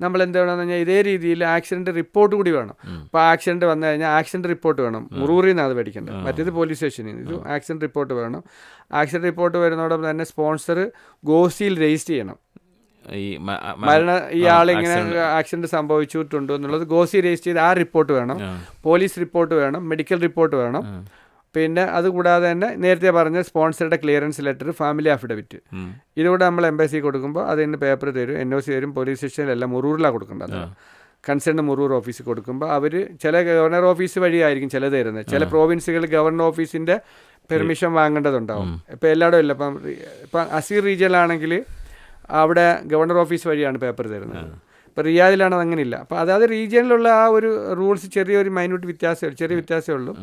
നമ്മൾ എന്ത് വേണമെന്ന് പറഞ്ഞാൽ ഇതേ രീതിയിൽ ആക്സിഡൻറ്റ് റിപ്പോർട്ട് കൂടി വേണം. അപ്പോൾ ആക്സിഡൻറ്റ് വന്നു കഴിഞ്ഞാൽ ആക്സിഡൻറ്റ് റിപ്പോർട്ട് വേണം. മുറൂറിൽ നിന്നാണ് അത് മേടിക്കേണ്ടത്, മറ്റേത് പോലീസ് സ്റ്റേഷനിൽ നിന്ന്. ഇത് ആക്സിഡൻറ്റ് റിപ്പോർട്ട് വേണം. ആക്സിഡൻറ്റ് റിപ്പോർട്ട് വരുന്നതോടൊപ്പം തന്നെ സ്പോൺസർ ഗോസിയിൽ രജിസ്റ്റർ ചെയ്യണം. ഇയാളിങ്ങനെ ആക്സിഡൻറ്റ് സംഭവിച്ചിട്ടുണ്ടോ എന്നുള്ളത് ഗോസി രജിസ്റ്റർ ചെയ്ത് ആ റിപ്പോർട്ട് വേണം. പോലീസ് റിപ്പോർട്ട് വേണം, മെഡിക്കൽ റിപ്പോർട്ട് വേണം. പിന്നെ അതുകൂടാതെ തന്നെ നേരത്തെ പറഞ്ഞ സ്പോൺസറുടെ ക്ലിയറൻസ് ലെറ്റർ, ഫാമിലി അഫിഡവിറ്റ്, ഇതുകൂടെ നമ്മൾ എംബസി കൊടുക്കുമ്പോൾ അതിന് പേപ്പർ തരും, NOC തരും, പോലീസ് സ്റ്റേഷനിലെല്ലാം മുറൂറിലാണ് കൊടുക്കേണ്ടത്. കൺസേൺ മുറൂർ ഓഫീസിൽ കൊടുക്കുമ്പോൾ അവർ ചില ഗവർണർ ഓഫീസ് വഴിയായിരിക്കും ചിലത് തരുന്നത്. ചില പ്രോവിൻസുകൾ ഗവർണർ ഓഫീസിൻ്റെ പെർമിഷൻ വാങ്ങേണ്ടതുണ്ടാവും. ഇപ്പോൾ എല്ലായിടും ഇല്ല. ഇപ്പം അസീർ റീജിയനിലാണെങ്കിൽ അവിടെ ഗവർണർ ഓഫീസ് വഴിയാണ് പേപ്പർ തരുന്നത്. ഇപ്പോൾ റിയാദിലാണത് അങ്ങനെയില്ല. അപ്പോൾ അതായത് റീജിയനിലുള്ള ആ ഒരു റൂൾസ് ചെറിയൊരു മൈന്യൂട്ട് ചെറിയ വ്യത്യാസമേ ഉള്ളൂ.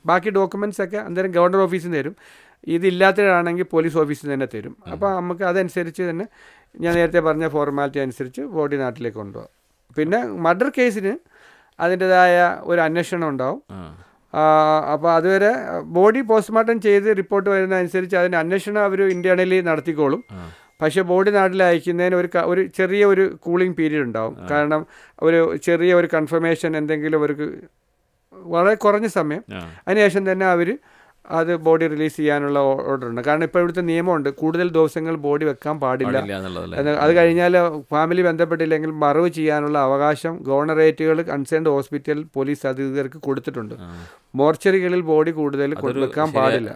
ബാക്കി ഡോക്യുമെൻറ്റ്സ് ഒക്കെ അന്നേരം ഗവർണർ ഓഫീസിൽ നിന്ന് തരും. ഇതില്ലാത്തതാണെങ്കിൽ പോലീസ് ഓഫീസിൽ തന്നെ തരും. അപ്പോൾ നമുക്ക് അതനുസരിച്ച് തന്നെ ഞാൻ നേരത്തെ പറഞ്ഞ ഫോർമാലിറ്റി അനുസരിച്ച് ബോഡി നാട്ടിലേക്ക് കൊണ്ടുപോകാം. പിന്നെ മർഡർ കേസിന് അതിൻ്റെതായ ഒരു അന്വേഷണം ഉണ്ടാവും. അപ്പോൾ അതുവരെ ബോഡി പോസ്റ്റ്മോർട്ടം ചെയ്ത് റിപ്പോർട്ട് വരുന്നതനുസരിച്ച് അതിൻ്റെ അന്വേഷണം അവർ ഇന്റേണലി നടത്തിക്കോളും. പക്ഷേ ബോഡി നാട്ടിൽ അയക്കുന്നതിന് ഒരു ചെറിയ ഒരു കൂളിംഗ് പീരീഡ് ഉണ്ടാവും. കാരണം ഒരു ചെറിയ ഒരു കൺഫർമേഷൻ എന്തെങ്കിലും അവർക്ക് വളരെ കുറഞ്ഞ സമയം, അതിനുശേഷം തന്നെ അവർ അത് ബോഡി റിലീസ് ചെയ്യാനുള്ള ഓർഡർ ഉണ്ട്. കാരണം ഇപ്പോൾ ഇവിടുത്തെ നിയമമുണ്ട്, കൂടുതൽ ദിവസങ്ങൾ ബോഡി വെക്കാൻ പാടില്ല. അത് കഴിഞ്ഞാൽ ഫാമിലി ബന്ധപ്പെട്ടില്ലെങ്കിൽ മറവ് ചെയ്യാനുള്ള അവകാശം ഗവർണറേറ്റുകൾ കൺസേൺഡ് ഹോസ്പിറ്റൽ പോലീസ് അധികൃതർക്ക് കൊടുത്തിട്ടുണ്ട്. മോർച്ചറികളിൽ ബോഡി കൂടുതൽ വെക്കാൻ പാടില്ല.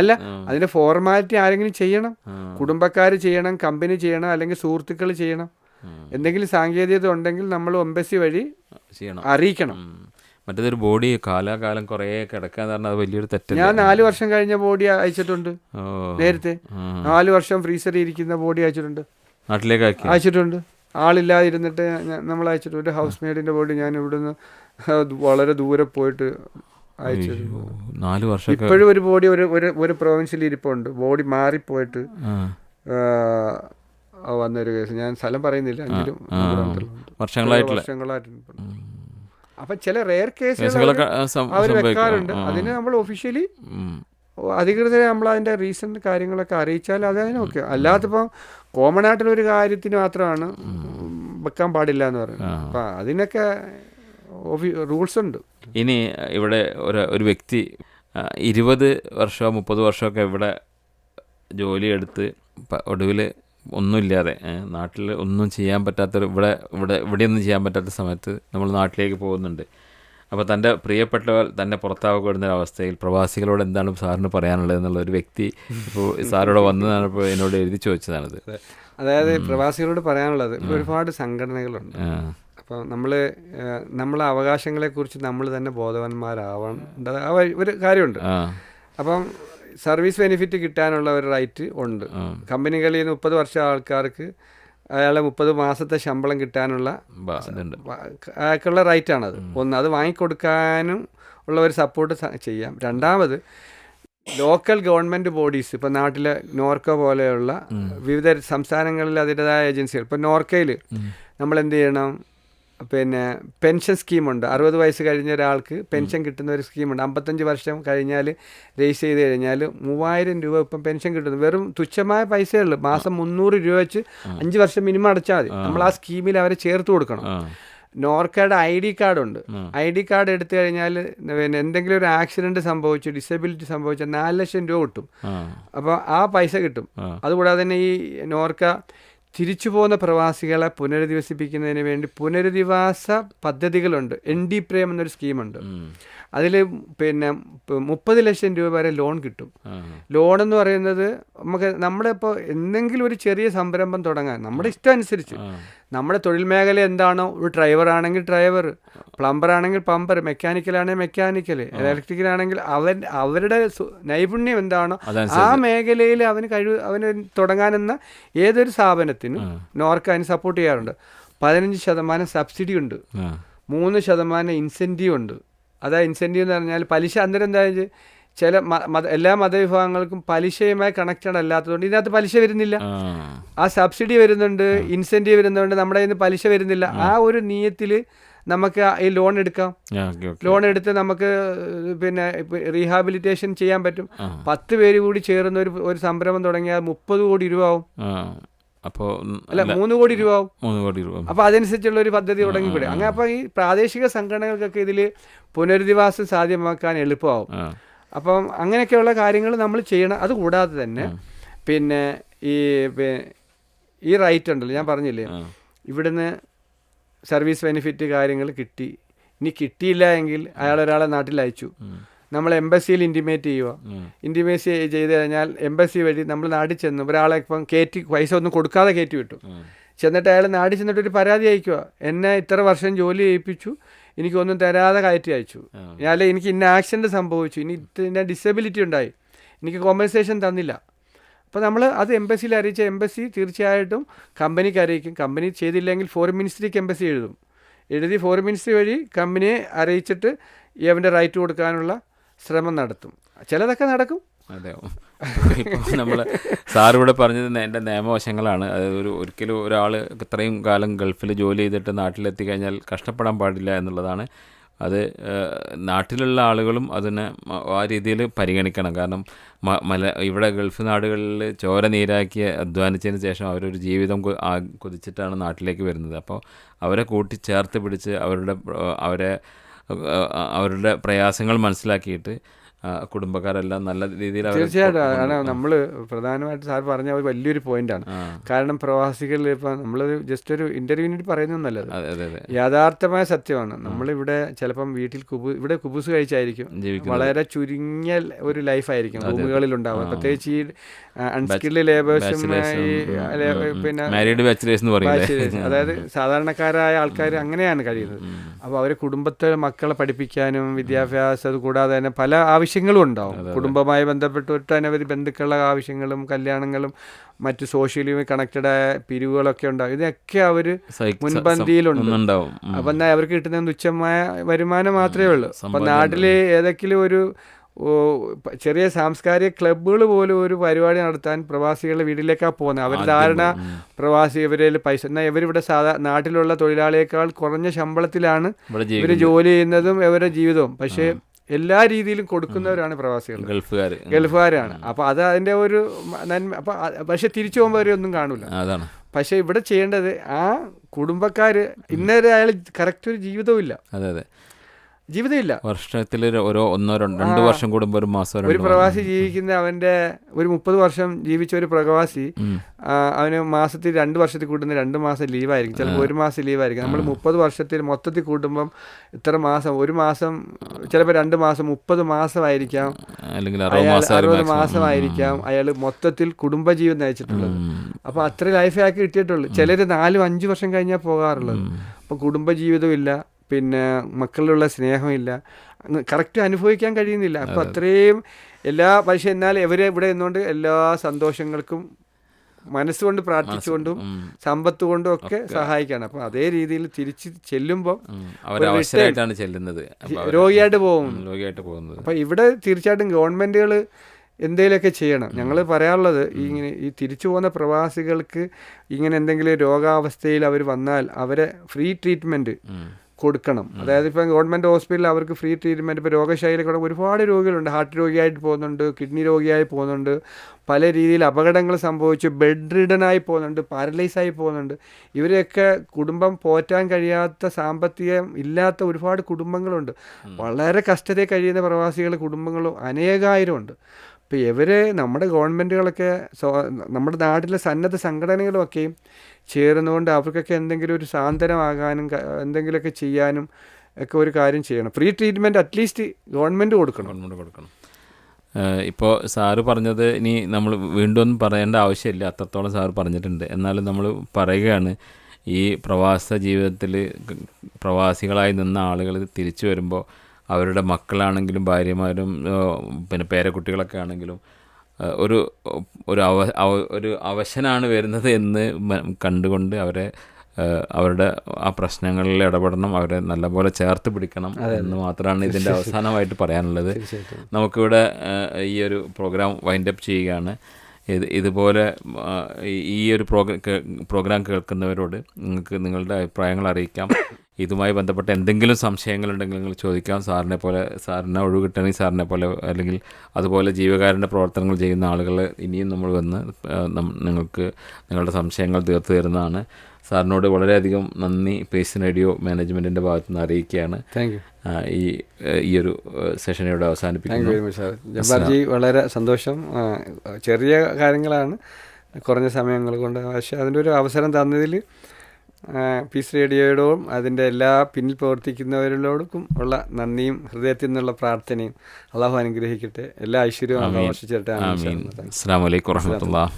അല്ല, അതിന്റെ ഫോർമാലിറ്റി ആരെങ്കിലും ചെയ്യണം. കുടുംബക്കാർ ചെയ്യണം, കമ്പനി ചെയ്യണം, അല്ലെങ്കിൽ സുഹൃത്തുക്കൾ ചെയ്യണം. എന്തെങ്കിലും സാങ്കേതികത ഉണ്ടെങ്കിൽ നമ്മൾ എംബസി വഴി അറിയിക്കണം. മറ്റേതൊരു ബോഡി കാലാകാലം കുറേ കിടക്കാന്ന് പറഞ്ഞാൽ അത് വലിയൊരു തെറ്റ്. ഞാൻ 4 വർഷം കഴിഞ്ഞ ബോഡി അയച്ചിട്ടുണ്ട്. നേരത്തെ 4 വർഷം ഫ്രീസറിൽ ഇരിക്കുന്ന ബോഡി അയച്ചിട്ടുണ്ട്, നാട്ടിലേക്ക് അയച്ചിട്ടുണ്ട്. ആളില്ലാതെ ഇരുന്നിട്ട് നമ്മൾ അയച്ചിട്ടുണ്ട്. ഒരു ഹൗസ് മെയ്ഡിന്റെ ബോഡി ഞാൻ ഇവിടുന്ന് വളരെ ദൂരെ പോയിട്ട് അയച്ചിട്ടുണ്ട്. 4 വർഷം. ഇപ്പോഴും ഒരു ബോഡി ഒരു പ്രൊവിൻസിൽ ഇരിപ്പുണ്ട്. ബോഡി മാറിപ്പോയിട്ട് വന്നൊരു കേസ്. ഞാൻ സ്ഥലം പറയുന്നില്ല, എങ്കിലും വർഷങ്ങളായിട്ടുണ്ട്. അപ്പൊ ചില റെയർ കേസുകൾ അവർ വെക്കാറുണ്ട്. അതിന് നമ്മൾ ഒഫീഷ്യലി അധികൃതരെ നമ്മൾ അതിന്റെ റീസെന്റ് കാര്യങ്ങളൊക്കെ അറിയിച്ചാൽ അതിനൊക്കെ. അല്ലാത്തപ്പോൾ കോമൺ ആയിട്ടുള്ളൊരു കാര്യത്തിന് മാത്രമാണ് വെക്കാൻ പാടില്ല എന്ന് പറയുന്നത്. അപ്പം അതിനൊക്കെ റൂൾസ് ഉണ്ട്. ഇനി ഇവിടെ ഒരു വ്യക്തി 20 വർഷമോ 30 വർഷമൊക്കെ ഇവിടെ ജോലിയെടുത്ത് ഒടുവിൽ ഒന്നുമില്ലാതെ നാട്ടിൽ ഒന്നും ചെയ്യാൻ പറ്റാത്ത ഇവിടെയൊന്നും ചെയ്യാൻ പറ്റാത്ത സമയത്ത് നമ്മൾ നാട്ടിലേക്ക് പോകുന്നുണ്ട്. അപ്പോൾ തൻ്റെ പ്രിയപ്പെട്ടവർ തന്നെ പുറത്താക്കപ്പെടുന്നൊരവസ്ഥയിൽ പ്രവാസികളോട് എന്താണ് സാറിന് പറയാനുള്ളത് എന്നുള്ള ഒരു വ്യക്തി ഇപ്പോൾ സാറിവിടെ വന്നതാണ്, ഇപ്പോൾ എന്നോട് എഴുതി ചോദിച്ചതാണിത്. അതായത് പ്രവാസികളോട് പറയാനുള്ളത്, ഒരുപാട് സംഘടനകളുണ്ട്. അപ്പം നമ്മളെ അവകാശങ്ങളെക്കുറിച്ച് നമ്മൾ തന്നെ ബോധവാന്മാരാവേണ്ട ഒരു കാര്യമുണ്ട്. അപ്പം സർവീസ് ബെനിഫിറ്റ് കിട്ടാനുള്ള ഒരു റൈറ്റ് ഉണ്ട്. കമ്പനികളിൽ 30 വർഷം ആൾക്കാർക്ക് അയാളെ 30 മാസത്തെ ശമ്പളം കിട്ടാനുള്ള അയാൾക്കുള്ള റൈറ്റാണത്. ഒന്ന്, അത് വാങ്ങിക്കൊടുക്കാനും ഉള്ള ഒരു സപ്പോർട്ട് ചെയ്യാം. രണ്ടാമത്, ലോക്കൽ ഗവൺമെൻറ് ബോഡീസ്, ഇപ്പോൾ നാട്ടിലെ നോർക്ക പോലെയുള്ള വിവിധ സംസ്ഥാനങ്ങളിൽ അതിൻ്റെതായ ഏജൻസികൾ. ഇപ്പോൾ നോർക്കയിൽ നമ്മൾ എന്ത് ചെയ്യണം, പിന്നെ പെൻഷൻ സ്കീമുണ്ട്. 60 വയസ്സ് കഴിഞ്ഞ ഒരാൾക്ക് പെൻഷൻ കിട്ടുന്ന ഒരു സ്കീമുണ്ട്. 55 വർഷം കഴിഞ്ഞാൽ രജിസ്റ്റർ ചെയ്ത് കഴിഞ്ഞാൽ 3000 രൂപ ഇപ്പം പെൻഷൻ കിട്ടുന്നു. വെറും തുച്ഛമായ പൈസയുള്ളൂ. മാസം 300 രൂപ വെച്ച് 5 വർഷം മിനിമം അടച്ചാൽ മതി. നമ്മൾ ആ സ്കീമിൽ അവരെ ചേർത്ത് കൊടുക്കണം. നോർക്കയുടെ ID കാർഡുണ്ട്. ID കാർഡ് എടുത്തു കഴിഞ്ഞാൽ പിന്നെ എന്തെങ്കിലും ഒരു ആക്സിഡൻറ്റ് സംഭവിച്ചു, ഡിസബിലിറ്റി സംഭവിച്ചാൽ 4 ലക്ഷം രൂപ കിട്ടും. അപ്പോൾ ആ പൈസ കിട്ടും. അതുകൂടാതെ തന്നെ ഈ നോർക്ക തിരിച്ചു പോകുന്ന പ്രവാസികളെ പുനരധിവസിപ്പിക്കുന്നതിന് വേണ്ടി പുനരധിവാസ പദ്ധതികളുണ്ട്. ND പ്രേം എന്നൊരു സ്കീമുണ്ട്. അതിൽ പിന്നെ 30 ലക്ഷം രൂപ വരെ ലോൺ കിട്ടും. ലോൺ എന്ന് പറയുന്നത് നമ്മുടെ ഇപ്പോൾ എന്തെങ്കിലും ഒരു ചെറിയ സംരംഭം തുടങ്ങാൻ നമ്മുടെ ഇഷ്ടം അനുസരിച്ച്, നമ്മുടെ തൊഴിൽ മേഖല എന്താണോ, ഒരു ഡ്രൈവർ ആണെങ്കിൽ ഡ്രൈവർ, പ്ലംബർ ആണെങ്കിൽ പ്ലംബർ, മെക്കാനിക്കലാണെങ്കിൽ മെക്കാനിക്കൽ, ഇലക്ട്രിക്കലാണെങ്കിൽ അവരുടെ നൈപുണ്യം എന്താണോ ആ മേഖലയിൽ അവന് തുടങ്ങാനെന്ന ഏതൊരു സ്ഥാപനത്തിനും നോർക്ക അതിന് സപ്പോർട്ട് ചെയ്യാറുണ്ട്. 15% സബ്സിഡി ഉണ്ട്, 3% ഇൻസെൻറ്റീവ് ഉണ്ട്. അതായത് ഇൻസെൻറ്റീവ് എന്ന് പറഞ്ഞാൽ പലിശ. അന്നേരം എന്താ വെച്ചാൽ ചില എല്ലാ മതവിഭാഗങ്ങൾക്കും പലിശയുമായി കണക്റ്റഡ് അല്ലാത്തതുകൊണ്ട് ഇതിനകത്ത് പലിശ വരുന്നില്ല. ആ സബ്സിഡി വരുന്നുണ്ട്, ഇൻസെൻറ്റീവ് വരുന്നുണ്ട്, നമ്മുടെ കയ്യിൽ നിന്ന് പലിശ വരുന്നില്ല. ആ ഒരു നിയത്തിൽ നമുക്ക് ഈ ലോൺ എടുക്കാം. ലോൺ എടുത്ത് നമുക്ക് പിന്നെ റീഹാബിലിറ്റേഷൻ ചെയ്യാൻ പറ്റും. 10 പേര് കൂടി ചേർന്ന് ഒരു സംരംഭം തുടങ്ങിയാൽ 30 കോടി രൂപ ആവും. അപ്പോൾ അല്ല 3 കോടി രൂപ ആവും. അപ്പോൾ അതനുസരിച്ചുള്ള ഒരു പദ്ധതി തുടങ്ങിക്കൂടെ. അങ്ങനെ അപ്പോൾ ഈ പ്രാദേശിക സംഘടനകൾക്കൊക്കെ ഇതിൽ പുനരധിവാസം സാധ്യമാക്കാൻ എളുപ്പമാവും. അപ്പം അങ്ങനെയൊക്കെയുള്ള കാര്യങ്ങൾ നമ്മൾ ചെയ്യണം. അതുകൂടാതെ തന്നെ പിന്നെ ഈ റൈറ്റ് ഉണ്ടല്ലോ, ഞാൻ പറഞ്ഞില്ലേ, ഇവിടുന്ന് സർവീസ് ബെനിഫിറ്റ് കാര്യങ്ങൾ കിട്ടി. ഇനി കിട്ടിയില്ല എങ്കിൽ അയാളൊരാളെ നാട്ടിൽ അയച്ചു. നമ്മൾ എംബസിയിൽ ഇൻറ്റിമേറ്റ് ചെയ്യുക. ഇൻറ്റിമേറ്റ് ചെയ്ത് കഴിഞ്ഞാൽ എംബസി വഴി നമ്മൾ നാട്ടിൽ ചെന്നു ഒരാളെ ഇപ്പം കയറ്റി പൈസ ഒന്നും കൊടുക്കാതെ കയറ്റി വിട്ടു. ചെന്നിട്ട് അയാൾ നാട്ടിൽ ചെന്നിട്ട് ഒരു പരാതി അയക്കുക, എന്നെ ഇത്ര വർഷം ജോലി ചെയ്യിപ്പിച്ചു, എനിക്കൊന്നും തരാതെ കയറ്റി അയച്ചു, അല്ലെ എനിക്ക് ഇന്ന ആക്സിഡൻറ്റ് സംഭവിച്ചു, ഇനി ഇന്ന ഡിസബിലിറ്റി ഉണ്ടായി, എനിക്ക് കോമ്പൻസേഷൻ തന്നില്ല. അപ്പോൾ നമ്മൾ അത് എംബസിയിൽ അറിയിച്ച എംബസി തീർച്ചയായിട്ടും കമ്പനിക്ക് അറിയിക്കും. കമ്പനി ചെയ്തില്ലെങ്കിൽ ഫോറിൻ മിനിസ്ട്രിക്ക് എംബസി എഴുതി ഫോറിൻ മിനിസ്ട്രി വഴി കമ്പനിയെ അറിയിച്ചിട്ട് അവൻ്റെ റൈറ്റ് കൊടുക്കാനുള്ള ശ്രമം നടത്തും. ചിലതൊക്കെ നടക്കും. അതെ, ഇപ്പോൾ നമ്മൾ സാറിവിടെ പറഞ്ഞത് എൻ്റെ നിയമവശങ്ങളാണ്. അതായത് ഒരിക്കലും ഒരാൾ ഇത്രയും കാലം ഗൾഫിൽ ജോലി ചെയ്തിട്ട് നാട്ടിലെത്തി കഴിഞ്ഞാൽ കഷ്ടപ്പെടാൻ പാടില്ല എന്നുള്ളതാണ്. അത് നാട്ടിലുള്ള ആളുകളും അതിനെ ആ രീതിയിൽ പരിഗണിക്കണം. കാരണം ഇവിടെ ഗൾഫ് നാടുകളിൽ ചോര നീരാക്കി അധ്വാനിച്ചതിന് ശേഷം അവരൊരു ജീവിതം കൊതിച്ചിട്ടാണ് നാട്ടിലേക്ക് വരുന്നത്. അപ്പോൾ അവരെ കൂട്ടിച്ചേർത്ത് പിടിച്ച് അവരുടെ പ്രയാസങ്ങൾ മനസ്സിലാക്കിയിട്ട് കുടുംബക്കാരെല്ലാം നല്ല രീതിയിൽ തീർച്ചയായിട്ടും. കാരണം നമ്മൾ പ്രധാനമായിട്ട് സാർ പറഞ്ഞ ഒരു വലിയൊരു പോയിന്റാണ്. കാരണം പ്രവാസികളിൽ ഇപ്പം നമ്മൾ ജസ്റ്റ് ഒരു ഇന്റർവ്യൂവിന് പറയുന്നതല്ലത്, യഥാർത്ഥമായ സത്യമാണ്. നമ്മളിവിടെ ചിലപ്പം വീട്ടിൽ ഇവിടെ കുബൂസ് കഴിച്ചായിരിക്കും, വളരെ ചുരുങ്ങിയ ഒരു ലൈഫായിരിക്കും ഭൂമികളിൽ ഉണ്ടാവുക. പ്രത്യേകിച്ച് ഈ അൺസ്കിൽഡ് ലേബേഴ്സുമായി പിന്നെ അതായത് സാധാരണക്കാരായ ആൾക്കാർ അങ്ങനെയാണ് കഴിയുന്നത്. അപ്പോൾ അവർ കുടുംബത്തെ മക്കളെ പഠിപ്പിക്കാനും വിദ്യാഭ്യാസം, കൂടാതെ തന്നെ പല ആവശ്യങ്ങളും ഉണ്ടാവും. കുടുംബവുമായി ബന്ധപ്പെട്ട് ഒട്ടനവധി ബന്ധുക്കളുടെ ആവശ്യങ്ങളും കല്യാണങ്ങളും മറ്റ് സോഷ്യലി കണക്റ്റഡായ പിരിവുകളൊക്കെ ഉണ്ടാവും. ഇതൊക്കെ അവർ മുൻപന്തിയിലുണ്ട്. അപ്പം എന്നാൽ അവർക്ക് കിട്ടുന്ന തുച്ഛമായ വരുമാനം മാത്രമേ ഉള്ളൂ. അപ്പം നാട്ടിൽ ഏതെങ്കിലും ഒരു ചെറിയ സാംസ്കാരിക ക്ലബ്ബുകൾ പോലും ഒരു പരിപാടി നടത്താൻ പ്രവാസികളുടെ വീട്ടിലേക്കാണ് പോകുന്നത്. അവർ ധാരണ പ്രവാസി ഇവരിൽ പൈസ, എന്നാൽ ഇവരിവിടെ നാട്ടിലുള്ള തൊഴിലാളിയേക്കാൾ കുറഞ്ഞ ശമ്പളത്തിലാണ് ഇവർ ജോലി ചെയ്യുന്നതും ഇവരുടെ ജീവിതവും. പക്ഷേ എല്ലാ രീതിയിലും കൊടുക്കുന്നവരാണ് പ്രവാസികൾ, ഗൾഫുകാരാണ്. അപ്പോൾ അത് അതിൻ്റെ ഒരു നന്മ. അപ്പോൾ പക്ഷെ തിരിച്ചു പോകുമ്പോൾ അവരൊന്നും കാണില്ല. പക്ഷെ ഇവിടെ ചെയ്യേണ്ടത് ആ കുടുംബക്കാർ ഇന്നേരെ അയാൾ കറക്റ്റ് ഒരു ജീവിതമില്ല, ജീവിതമില്ല. വർഷത്തിൽ ഓരോ 1-2 വർഷം കൂടുമ്പോൾ ഒരു മാസം ഒരു പ്രവാസി ജീവിക്കുന്ന അവൻ്റെ ഒരു 30 വർഷം ജീവിച്ച ഒരു പ്രവാസി അവന് മാസത്തിൽ 2 വർഷത്തിൽ കൂട്ടുന്ന 2 മാസം ലീവായിരിക്കും, ചിലപ്പോൾ 1 മാസം ലീവായിരിക്കും. നമ്മൾ 30 വർഷത്തിൽ മൊത്തത്തിൽ കൂട്ടുമ്പം ഇത്ര മാസം, 1 മാസം ചിലപ്പോൾ 2 മാസം 30 മാസമായിരിക്കാം, അല്ലെങ്കിൽ 60 മാസമായിരിക്കാം അയാൾ മൊത്തത്തിൽ കുടുംബജീവിതം നയിച്ചിട്ടുള്ളത്. അപ്പോൾ അത്ര ലൈഫ് ആക്കി കിട്ടിയിട്ടുള്ളൂ. ചിലർ 4-5 വർഷം കഴിഞ്ഞാൽ പോകാറുള്ളത്. അപ്പോൾ കുടുംബജീവിതം ഇല്ല, പിന്നെ മക്കളിലുള്ള സ്നേഹമില്ല, കറക്റ്റ് അനുഭവിക്കാൻ കഴിയുന്നില്ല. അപ്പോൾ അത്രയും പക്ഷേ എന്നാൽ ഇവരെ ഇവിടെ നിന്നുകൊണ്ട് എല്ലാ സന്തോഷങ്ങൾക്കും മനസ്സുകൊണ്ട് പ്രാർത്ഥിച്ചുകൊണ്ടും സമ്പത്ത് കൊണ്ടും ഒക്കെ സഹായിക്കാണ്. അപ്പോൾ അതേ രീതിയിൽ തിരിച്ച് ചെല്ലുമ്പോൾ രോഗിയായിട്ട് പോകുന്നത്. അപ്പോൾ ഇവിടെ തീർച്ചയായിട്ടും ഗവൺമെൻറ്റുകൾ എന്തെങ്കിലുമൊക്കെ ചെയ്യണം. ഞങ്ങൾ പറയാനുള്ളത് ഈ തിരിച്ചു പോകുന്ന പ്രവാസികൾക്ക് ഇങ്ങനെ എന്തെങ്കിലും രോഗാവസ്ഥയിൽ അവർ വന്നാൽ അവരെ ഫ്രീ ട്രീറ്റ്മെൻറ്റ് കൊടുക്കണം. അതായത് ഇപ്പം ഗവൺമെൻറ് ഹോസ്പിറ്റലിൽ അവർക്ക് ഫ്രീ ട്രീറ്റ്മെൻറ്റ്, ഇപ്പോൾ രോഗശൈലി കൂടെ ഒരുപാട് രോഗികളുണ്ട്. ഹാർട്ട് രോഗിയായിട്ട് പോകുന്നുണ്ട്, കിഡ്നി രോഗിയായി പോകുന്നുണ്ട്, പല രീതിയിൽ അപകടങ്ങൾ സംഭവിച്ച് ബെഡ് റിഡനായി പോകുന്നുണ്ട്, പാരലൈസായി പോകുന്നുണ്ട്. ഇവരെയൊക്കെ കുടുംബം പോറ്റാൻ കഴിയാത്ത, സാമ്പത്തികം ഇല്ലാത്ത ഒരുപാട് കുടുംബങ്ങളുണ്ട്. വളരെ കഷ്ടതയിൽ കഴിയുന്ന പ്രവാസികൾ കുടുംബങ്ങളും അനേകായിരമുണ്ട്. ഇപ്പോൾ ഇവരെ നമ്മുടെ ഗവൺമെൻറ്റുകളൊക്കെ നമ്മുടെ നാട്ടിലെ സന്നദ്ധ സംഘടനകളുമൊക്കെയും ചേർന്നുകൊണ്ട് അവർക്കൊക്കെ എന്തെങ്കിലും ഒരു സാന്ത്വനമാകാനും എന്തെങ്കിലുമൊക്കെ ചെയ്യാനും ഒക്കെ ഒരു കാര്യം ചെയ്യണം. ഫ്രീ ട്രീറ്റ്മെൻറ്റ് അറ്റ്ലീസ്റ്റ് ഗവൺമെൻറ് കൊടുക്കണം. ഇപ്പോൾ സാറ് പറഞ്ഞത് ഇനി നമ്മൾ വീണ്ടും ഒന്നും പറയേണ്ട ആവശ്യമില്ല, അത്രത്തോളം സാറ് പറഞ്ഞിട്ടുണ്ട്. എന്നാലും നമ്മൾ പറയുകയാണ്, ഈ പ്രവാസ ജീവിതത്തിൽ പ്രവാസികളായി നിന്ന ആളുകൾ തിരിച്ചു വരുമ്പോൾ അവരുടെ മക്കളാണെങ്കിലും ഭാര്യമാരും പിന്നെ പേരക്കുട്ടികളൊക്കെ ആണെങ്കിലും ഒരു അവശനാണ് വരുന്നത് എന്ന് കണ്ടുകൊണ്ട് അവരുടെ ആ പ്രശ്നങ്ങളിൽ ഇടപെടണം, അവരെ നല്ലപോലെ ചേർത്ത് പിടിക്കണം എന്ന് മാത്രമാണ് ഇതിൻ്റെ അവസാനമായിട്ട് പറയാനുള്ളത്. നമുക്കിവിടെ ഈ ഒരു പ്രോഗ്രാം വൈൻഡപ്പ് ചെയ്യുകയാണ്. ഇതുപോലെ ഈ ഒരു പ്രോഗ്രാം കേൾക്കുന്നവരോട് നിങ്ങൾക്ക് നിങ്ങളുടെ അഭിപ്രായങ്ങൾ അറിയിക്കാം. ഇതുമായി ബന്ധപ്പെട്ട എന്തെങ്കിലും സംശയങ്ങളുണ്ടെങ്കിൽ നിങ്ങൾ ചോദിക്കാം. സാറിനെ ഒഴിവ് കിട്ടണമെങ്കിൽ സാറിനെ പോലെ അല്ലെങ്കിൽ അതുപോലെ ജീവകാരുണ്യ പ്രവർത്തനങ്ങൾ ചെയ്യുന്ന ആളുകൾ ഇനിയും നമ്മൾ വന്ന് നിങ്ങൾക്ക് നിങ്ങളുടെ സംശയങ്ങൾ തീർത്തു തരുന്നതാണ്. സാറിനോട് വളരെയധികം നന്ദി പേസ് റേഡിയോ മാനേജ്മെൻറ്റിൻ്റെ ഭാഗത്തു നിന്ന് അറിയിക്കുകയാണ്. Thank you. ഈ ഒരു സെഷനോട് അവസാനിപ്പിക്കുന്നു. ജബ്ബാർജി, വളരെ സന്തോഷം. ചെറിയ കാര്യങ്ങളാണ്, കുറഞ്ഞ സമയങ്ങൾ കൊണ്ട്, പക്ഷേ അതിൻ്റെ ഒരു അവസരം തന്നതിൽ പീസ് റേഡിയോയോടും അതിൻ്റെ എല്ലാ പിന്നിൽ പ്രവർത്തിക്കുന്നവരോടും ഉള്ള നന്ദിയും ഹൃദയത്തിൽ നിന്നുള്ള പ്രാർത്ഥനയും അള്ളാഹു അനുഗ്രഹിക്കട്ടെ. എല്ലാ ഐശ്വര്യവും അള്ളാഹു വർഷിച്ചിട്ടെ. അസ്സലാമു അലൈക്കും വറഹ്മത്തുള്ളാഹി.